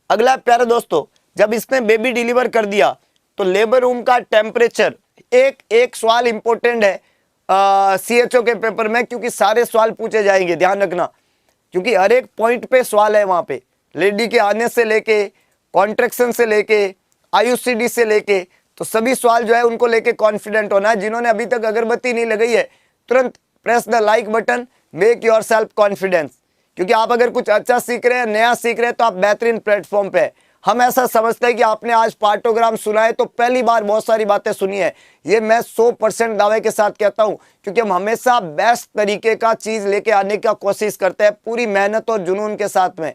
अगला प्यारे दोस्तों, जब इसने बेबी डिलीवर कर दिया तो लेबर रूम का टेम्परेचर, एक सवाल इंपॉर्टेंट है CHO के पेपर में, क्योंकि सारे सवाल पूछे जाएंगे, ध्यान रखना, क्योंकि हर एक पॉइंट पे सवाल है वहां पे। लेडी के आने से लेके, कॉन्ट्रैक्शन से लेके, IUCD से लेके, तो सभी सवाल जो है उनको लेके कॉन्फिडेंट होना है। जिन्होंने अभी तक अगरबत्ती नहीं लगाई है तुरंत press the like button, make your self confidence, क्योंकि आप अगर कुछ अच्छा सीख रहे हैं, नया सीख रहे हैं, तो आप बेहतरीन प्लेटफॉर्म पे है। हम ऐसा समझते हैं कि आपने आज पार्टोग्राम सुना है तो पहली बार बहुत सारी बातें सुनी है। ये मैं 100% दावे के साथ कहता हूं, क्योंकि हम हमेशा बेस्ट तरीके का चीज लेके आने का कोशिश करते हैं, पूरी मेहनत और जुनून के साथ में।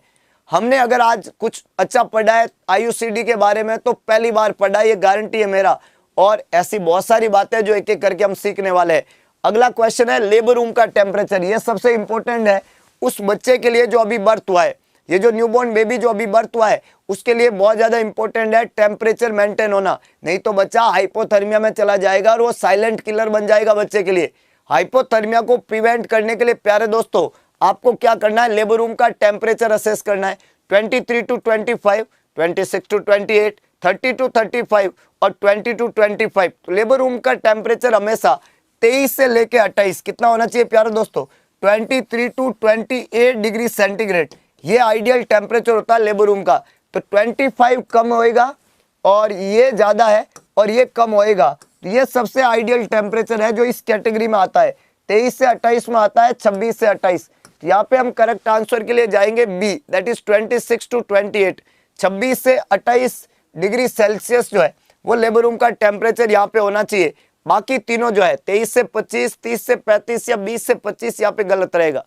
हमने अगर आज कुछ अच्छा पढ़ा है IUCD के बारे में तो पहली बार पढ़ा, ये गारंटी है मेरा। और ऐसी बहुत सारी बातें जो एक एक करके हम सीखने वाले हैं। अगला क्वेश्चन है लेबर रूम का टेम्परेचर। ये सबसे इंपॉर्टेंट है उस बच्चे के लिए जो अभी बर्थ हुआ है, ये जो न्यूबॉर्न बेबी जो अभी बर्थ हुआ है, उसके लिए बहुत ज्यादा इंपॉर्टेंट है टेम्परेचर मेंटेन होना। नहीं तो बच्चा हाइपोथर्मिया में चला जाएगा और वो साइलेंट किलर बन जाएगा बच्चे के लिए। हाइपोथर्मिया को प्रिवेंट करने के लिए प्यारे दोस्तों आपको क्या करना है, लेबर रूम का टेम्परेचर असेस करना है। 23 to 25, 26 to 28, 30 to 35 और 20 to 25। तो लेबर रूम का टेम्परेचर हमेशा 23 से लेके 28 कितना होना चाहिए प्यारे दोस्तों, 23 to 28 डिग्री सेंटीग्रेड। ये आइडियल टेम्परेचर होता है लेबर रूम का। तो 25 कम होएगा और ये ज्यादा है और ये कम होएगा, तो ये सबसे आइडियल टेम्परेचर है जो इस कैटेगरी में आता है। 23 से 28 में आता है 26 से 28। यहाँ पे हम करेक्ट आंसर के लिए जाएंगे बी, दैट इज 26 to 28। 26 से 28 डिग्री सेल्सियस जो है वो लेबर रूम का टेम्परेचर यहाँ पे होना चाहिए। बाकी तीनों जो है 23 से 25, 30 से 35 या 20 से 25 यहाँ पे गलत रहेगा।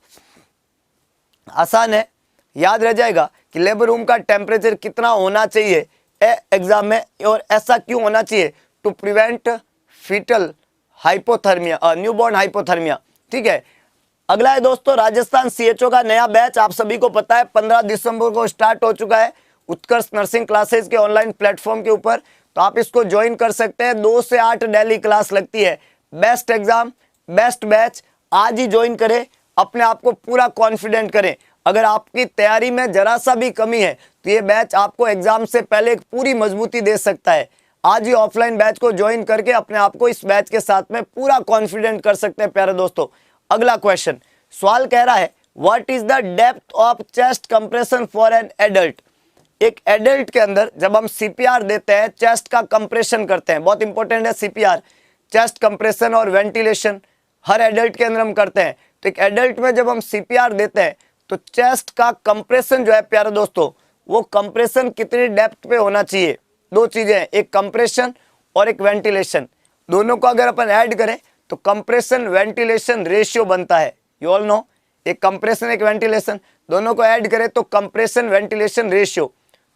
आसान है, याद रह जाएगा कि लेबर रूम का टेम्परेचर कितना होना चाहिए एग्जाम में, और ऐसा क्यों होना चाहिए, to prevent fetal hypothermia, newborn hypothermia. ठीक है, अगला है दोस्तों राजस्थान CHO का नया बैच। आप सभी को पता है 15 दिसंबर को स्टार्ट हो चुका है उत्कर्ष नर्सिंग क्लासेज के ऑनलाइन प्लेटफॉर्म के ऊपर। तो आप इसको ज्वाइन कर सकते हैं। 2 से 8 डेली क्लास लगती है। बेस्ट एग्जाम, बेस्ट बैच, आज ही ज्वाइन करें, अपने आप को पूरा कॉन्फिडेंट करें। अगर आपकी तैयारी में जरा सा भी कमी है तो ये बैच आपको एग्जाम से पहले एक पूरी मजबूती दे सकता है। आज ही ऑफलाइन बैच को ज्वाइन करके अपने आप को इस बैच के साथ में पूरा कॉन्फिडेंट कर सकते हैं प्यारे दोस्तों। अगला क्वेश्चन, सवाल कह रहा है what is the depth of chest compression for an adult. एक एडल्ट के अंदर जब हम CPR देते हैं, चेस्ट का कंप्रेशन करते हैं, बहुत इंपॉर्टेंट है CPR, चेस्ट कंप्रेशन और वेंटिलेशन हर एडल्ट के अंदर हम करते हैं। तो एक एडल्ट में जब हम CPR देते हैं तो चेस्ट का कंप्रेशन जो है प्यारे दोस्तों, वो कंप्रेशन कितनी डेप्थ पे होना चाहिए। 2 चीजें हैं, एक कंप्रेशन और एक वेंटिलेशन। दोनों को अगर अपन ऐड करें तो कंप्रेशन वेंटिलेशन रेशियो बनता है। यू ऑल नो, एक कंप्रेशन एक वेंटिलेशन, दोनों को ऐड करें तो कंप्रेशन वेंटिलेशन रेशियो।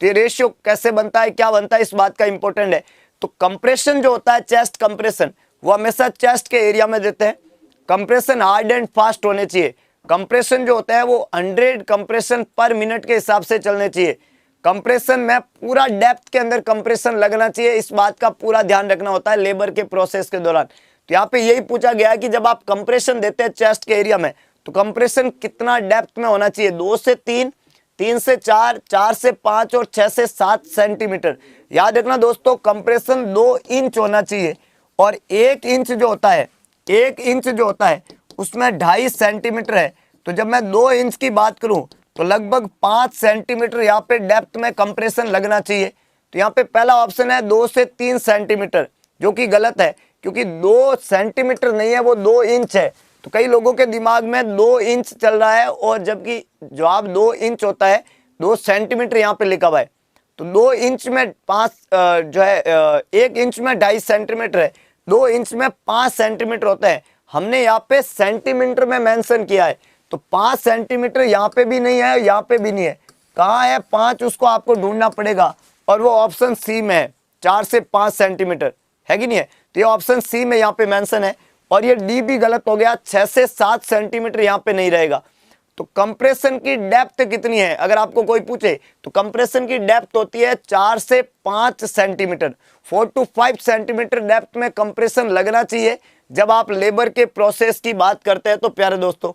तो ये रेशियो कैसे बनता है, क्या बनता है, इस बात का इंपॉर्टेंट है। तो कंप्रेशन जो होता है चेस्ट कंप्रेशन, वो हमेशा चेस्ट के एरिया में देते हैं। कंप्रेशन हार्ड एंड फास्ट होने चाहिए। कंप्रेशन जो होता है वो 100 कंप्रेशन पर मिनट के हिसाब से चलने चाहिए। कंप्रेशन में पूरा डेप्थ के अंदर कंप्रेशन लगना चाहिए, इस बात का पूरा ध्यान रखना होता है लेबर के प्रोसेस के दौरान। तो यहाँ पे यही पूछा गया है कि जब आप कंप्रेशन देते हैं चेस्ट के एरिया में तो कंप्रेशन कितना डेप्थ में होना चाहिए, 2 से 3, 3 से 4, 4 से 5 और 6 से 7 सेंटीमीटर। याद रखना दोस्तों, कंप्रेशन 2 इंच होना चाहिए और 1 इंच जो होता है, 1 इंच जो होता है उसमें 2.5 सेंटीमीटर है। तो जब मैं 2 इंच की बात करूं तो लगभग 5 सेंटीमीटर यहाँ पे डेप्थ में कंप्रेशन लगना चाहिए। तो यहाँ पे पहला ऑप्शन है 2 से 3 सेंटीमीटर, जो कि गलत है क्योंकि 2 सेंटीमीटर नहीं है, वो 2 इंच है। तो कई लोगों के दिमाग में 2 इंच चल रहा है और जबकि जवाब 2 इंच होता है, 2 सेंटीमीटर यहाँ पे लिखा हुआ है। तो 2 इंच में 1 इंच में 2.5 सेंटीमीटर है, 2 इंच में 5 सेंटीमीटर होता है। हमने यहाँ पे सेंटीमीटर में मेंशन किया है, तो 5 सेंटीमीटर यहाँ पे भी नहीं है, यहाँ पे भी नहीं है। कहाँ है 5, उसको आपको ढूंढना पड़ेगा और वो ऑप्शन सी में है, 4 से 5 सेंटीमीटर है कि नहीं है। तो ये ऑप्शन सी में यहाँ पे मेंशन है और ये डी भी गलत हो गया, 6 से 7 सेंटीमीटर यहाँ पे नहीं रहेगा। तो कंप्रेशन की डेप्थ कितनी है अगर आपको कोई पूछे तो कंप्रेशन की डेप्थ होती है 4 से 5 सेंटीमीटर। 4 to 5 सेंटीमीटर डेप्थ में कंप्रेशन लगना चाहिए जब आप लेबर के प्रोसेस की बात करते हैं। तो प्यारे दोस्तों,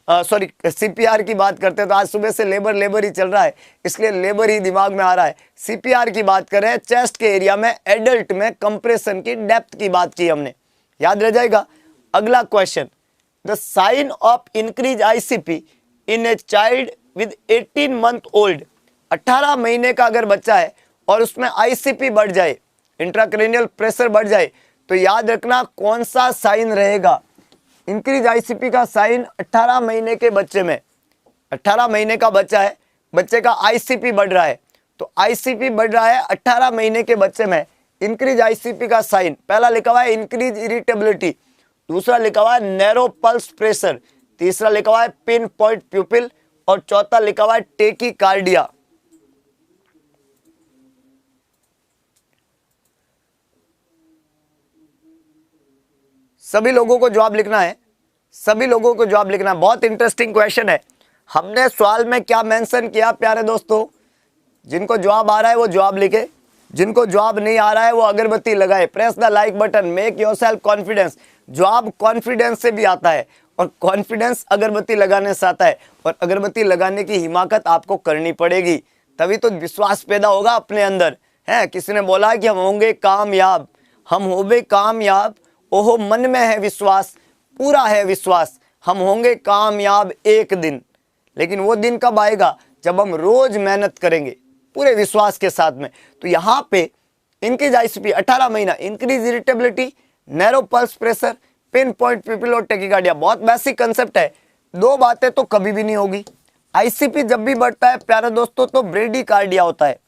सॉरी सीपीआर की बात करते हैं, तो आज सुबह से लेबर ही चल रहा है इसलिए लेबर ही दिमाग में आ रहा है। सीपीआर की बात करें, चेस्ट के एरिया में एडल्ट में कंप्रेशन की डेप्थ की बात की हमने, याद रह जाएगा। अगला question, the sign of increase ICP in a child with 18 month old. 18 महीने का अगर बच्चा है और उसमें आईसीपी बढ़ जाए, इंट्राक्रैनियल प्रेशर बढ़ जाए, तो याद रखना कौन सा साइन रहेगा। इंक्रीज आईसीपी का साइन 18 महीने के बच्चे में, 18 महीने का बच्चा है, बच्चे का आईसीपी बढ़ रहा है, तो आईसीपी बढ़ रहा है 18 महीने के बच्चे में। इंक्रीज आईसीपी का साइन पहला लिखा हुआ है इंक्रीज इरिटेबिलिटी, दूसरा लिखा हुआ है नैरो पल्स प्रेशर, तीसरा लिखा हुआ है पिन पॉइंट प्यूपिल और चौथा लिखा हुआ है टेकीकार्डिया। सभी लोगों को जवाब लिखना है, सभी लोगों को जवाब लिखना है। बहुत इंटरेस्टिंग क्वेश्चन है। हमने सवाल में क्या मेंशन किया प्यारे दोस्तों, जिनको जवाब आ रहा है वो जवाब लिखे, जिनको जवाब नहीं आ रहा है वो अगरबत्ती लगाए। Press the like button, make yourself confidence. जवाब कॉन्फिडेंस से भी आता है और कॉन्फिडेंस अगरबत्ती लगाने से आता है और अगरबत्ती लगाने की हिमाकत आपको करनी पड़ेगी, तभी तो विश्वास पैदा होगा अपने अंदर। है किसी ने बोला कि हम होंगे कामयाब, हम होंगे कामयाब, ओहो मन में है विश्वास, पूरा है विश्वास, हम होंगे कामयाब एक दिन। लेकिन वो दिन कब आएगा, जब हम रोज मेहनत करेंगे पूरे विश्वास के साथ में। तो यहाँ पे इंक्रीज आईसीपी 18 महीना, increase irritability, narrow pulse pressure, pin point प्यूपिल और टेकीकार्डिया, बहुत बेसिक कंसेप्ट है। 2 बातें तो कभी भी नहीं होगी। आईसीपी जब भी बढ़ता है प्यारे दोस्तों तो ब्रेडीकार्डिया होता है।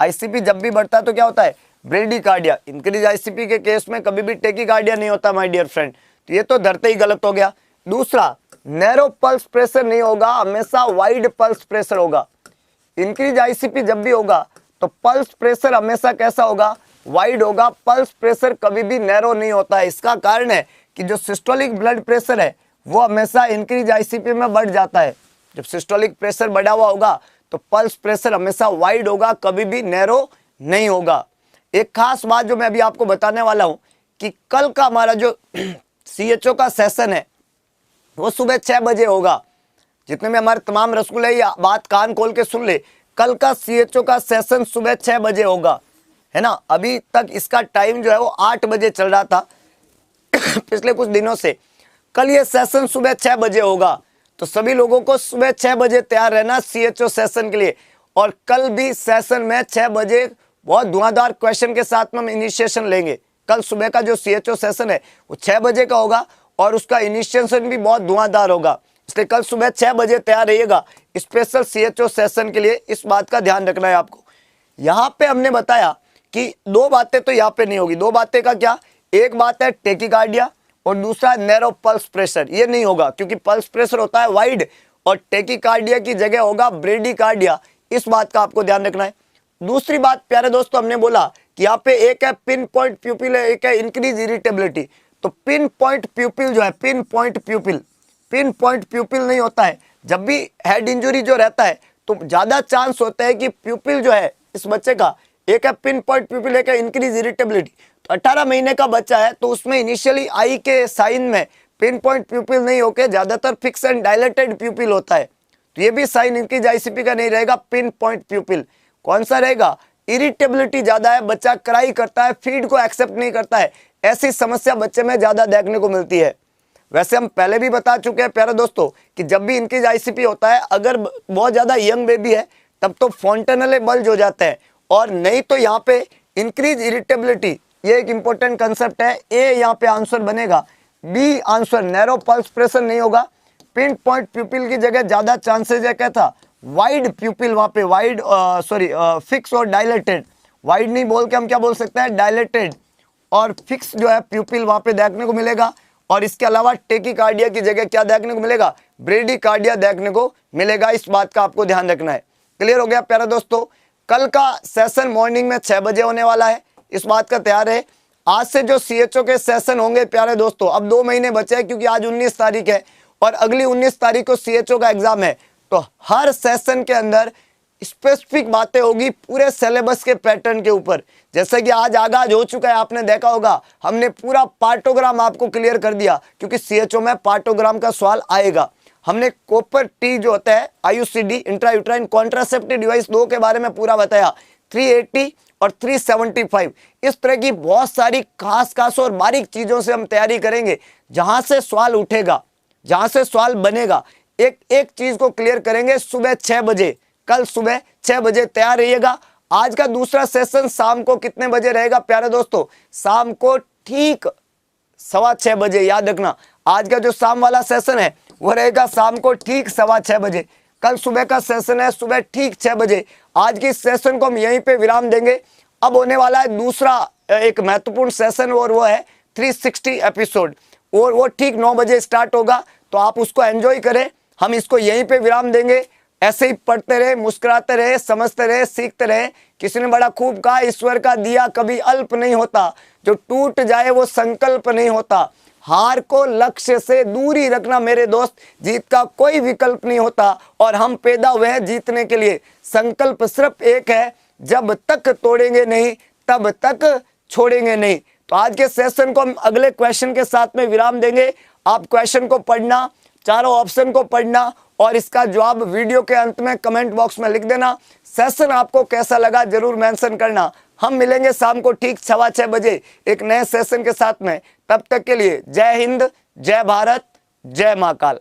आईसीपी जब भी बढ़ता है तो क्या होता है, ब्रेडीकार्डिया। इंक्रीज आईसीपी के केस में कभी भी टेकीकार्डिया नहीं होता माय डियर फ्रेंड, तो ये तो धरते ही गलत हो गया। दूसरा, नैरो पल्स प्रेशर नहीं होगा, हमेशा वाइड पल्स प्रेशर होगा। इंक्रीज आईसीपी जब भी होगा तो पल्स प्रेशर हमेशा कैसा होगा, वाइड होगा, पल्स प्रेशर कभी भी नैरो नहीं होता है। इसका कारण है कि जो सिस्टोलिक ब्लड प्रेशर है वो हमेशा इंक्रीज आईसीपी में बढ़ जाता है। जब सिस्टोलिक प्रेशर बढ़ा हुआ होगा तो पल्स प्रेशर हमेशा वाइड होगा, कभी भी नैरो नहीं होगा। एक खास बात जो मैं अभी आपको बताने वाला हूं कि कल का हमारा जो सीएचओ का सेशन है वो सुबह 6 बजे होगा। जितने में हमारे तमाम रसगुल्ले ये बात कान खोल के सुन ले, कल का सीएचओ का सेशन सुबह 6 बजे होगा, है ना। अभी तक इसका टाइम जो है वो 8 बजे चल रहा था पिछले कुछ दिनों से। कल ये सेशन सुबह 6 बजे होगा, तो सभी लोगों को सुबह 6 बजे तैयार रहना सीएचओ सेशन के लिए। और कल भी सेशन में 6 बजे बहुत धुआंधार क्वेश्चन के साथ में हम इनिशिएशन लेंगे। कल सुबह का जो सीएचओ सेशन है वो 6 बजे का होगा और उसका इनिशिएशन भी बहुत धुआंधार होगा, इसलिए कल सुबह 6 बजे तैयार रहिएगा स्पेशल सीएचओ सेशन के लिए। इस बात का ध्यान रखना है आपको। यहाँ पे हमने बताया कि 2 बातें तो यहाँ पे नहीं होगी। 2 बातें का क्या, एक बात है टेकीकार्डिया और दूसरा नैरो पल्स प्रेशर, ये नहीं होगा क्योंकि पल्स प्रेशर होता है वाइड और टेकीकार्डिया की जगह होगा ब्रेडीकार्डिया। इस बात का आपको ध्यान रखना है। दूसरी बात प्यारे दोस्तों, हमने बोला कि यहाँ पे एक है पिन पॉइंट प्यूपिल है, एक है इंक्रीज इरिटेबिलिटी। तो पिन पॉइंट प्यूपिल जो है, पिन पॉइंट प्यूपिल नहीं होता है। जब भी हेड इंजरी जो रहता है तो ज्यादा चांस होता है कि प्यूपिल जो है इस बच्चे का, एक है पिन पॉइंट प्यूपिल, एक है इंक्रीज इरिटेबिलिटी। तो 18 महीने का बच्चा है तो उसमें इनिशियली आई के साइन में पिन पॉइंट प्यूपिल नहीं होके ज्यादातर फिक्स एंड डायलेटेड प्यूपिल होता है। तो ये भी साइन इंक्रीज आईसीपी का नहीं रहेगा, पिन पॉइंट प्यूपिल। कौन सा रहेगा? इरिटेबिलिटी ज्यादा है, बच्चा क्राई करता है, फीड को एक्सेप्ट नहीं करता है, ऐसी समस्या बच्चे में ज्यादा देखने को मिलती है। वैसे हम पहले भी बता चुके हैं प्यारे दोस्तों कि जब भी इंक्रीज आईसीपी होता है, अगर बहुत ज्यादा यंग बेबी है तब तो फॉन्टेनले बल्ज हो जाता है, और नहीं तो यहाँ पे इंक्रीज इरिटेबिलिटी, ये एक इंपॉर्टेंट कंसेप्ट है। ए यहाँ पे आंसर बनेगा, B answer narrow pulse pressure नहीं होगा। पिन पॉइंट प्यूपिल की जगह ज्यादा चांसेस है क्या था? वाइड प्यूपिल, वहां पे वाइड फिक्स और डायलेटेड, वाइड नहीं बोल के हम क्या बोल सकते हैं? डायलेटेड और फिक्स जो है प्यूपिल वहां पे देखने को मिलेगा। और इसके अलावा टेकीकार्डिया की जगह क्या देखने को मिलेगा? ब्रेडीकार्डिया देखने को मिलेगा। इस बात का आपको ध्यान रखना है। क्लियर हो गया प्यारे दोस्तों? कल का सेशन मॉर्निंग में 6 बजे होने वाला है, इस बात का तैयार है। आज से जो सीएचओ के सेशन होंगे प्यारे दोस्तों, अब 2 महीने बचे हैं क्योंकि आज 19 तारीख है और अगली 19 तारीख को सीएचओ का एग्जाम है। तो हर सेशन के अंदर स्पेसिफिक बातें होगी पूरे सिलेबस के पैटर्न के ऊपर। जैसे कि आज आगाज हो चुका है, आपने देखा होगा, हमने पूरा पार्टोग्राम आपको क्लियर कर दिया क्योंकि सीएचओ में पार्टोग्राम का सवाल आएगा। हमने कॉपर टी जो होता है आईयूसीडी, इंट्रायूट्राइन कॉन्ट्रासेप्टिव डिवाइस 2 के बारे में पूरा बताया, 380 और 375। इस तरह की बहुत सारी खास और बारीक चीजों से हम तैयारी करेंगे, जहां से सवाल उठेगा, जहां से सवाल बनेगा। एक चीज को क्लियर करेंगे सुबह 6 बजे, कल सुबह 6 बजे तैयार रहिएगा। आज का दूसरा सेशन शाम को कितने बजे रहेगा प्यारे दोस्तों? शाम को ठीक 6:15 बजे। याद रखना, आज का जो शाम वाला सेशन है वो रहेगा शाम को ठीक 6:15 बजे। कल सुबह का सेशन है सुबह ठीक 6 बजे। आज की सेशन को हम यहीं पे विराम देंगे। अब होने वाला है दूसरा एक महत्वपूर्ण सेशन, और वो है 360 एपिसोड, और वो ठीक 9 बजे स्टार्ट होगा। तो आप उसको एंजॉय करें। हम इसको यहीं पे विराम देंगे। ऐसे ही पढ़ते रहे, मुस्कुराते रहे, समझते रहे, सीखते रहे। किसी ने बड़ा खूब कहा, ईश्वर का दिया कभी अल्प नहीं होता, जो टूट जाए वो संकल्प नहीं होता। हार को लक्ष्य से दूर ही रखना मेरे दोस्त, जीत का कोई विकल्प नहीं होता। और हम पैदा हुए हैं जीतने के लिए। संकल्प सिर्फ एक है, जब तक तोड़ेंगे नहीं तब तक छोड़ेंगे नहीं। तो आज के सेशन को हम अगले क्वेश्चन के साथ में विराम देंगे। आप क्वेश्चन को पढ़ना, चारों ऑप्शन को पढ़ना और इसका जवाब वीडियो के अंत में कमेंट बॉक्स में लिख देना। सेशन आपको कैसा लगा जरूर मेंशन करना। हम मिलेंगे शाम को ठीक 6:15 बजे एक नए सेशन के साथ में। तब तक के लिए जय हिंद, जय भारत, जय महाकाल।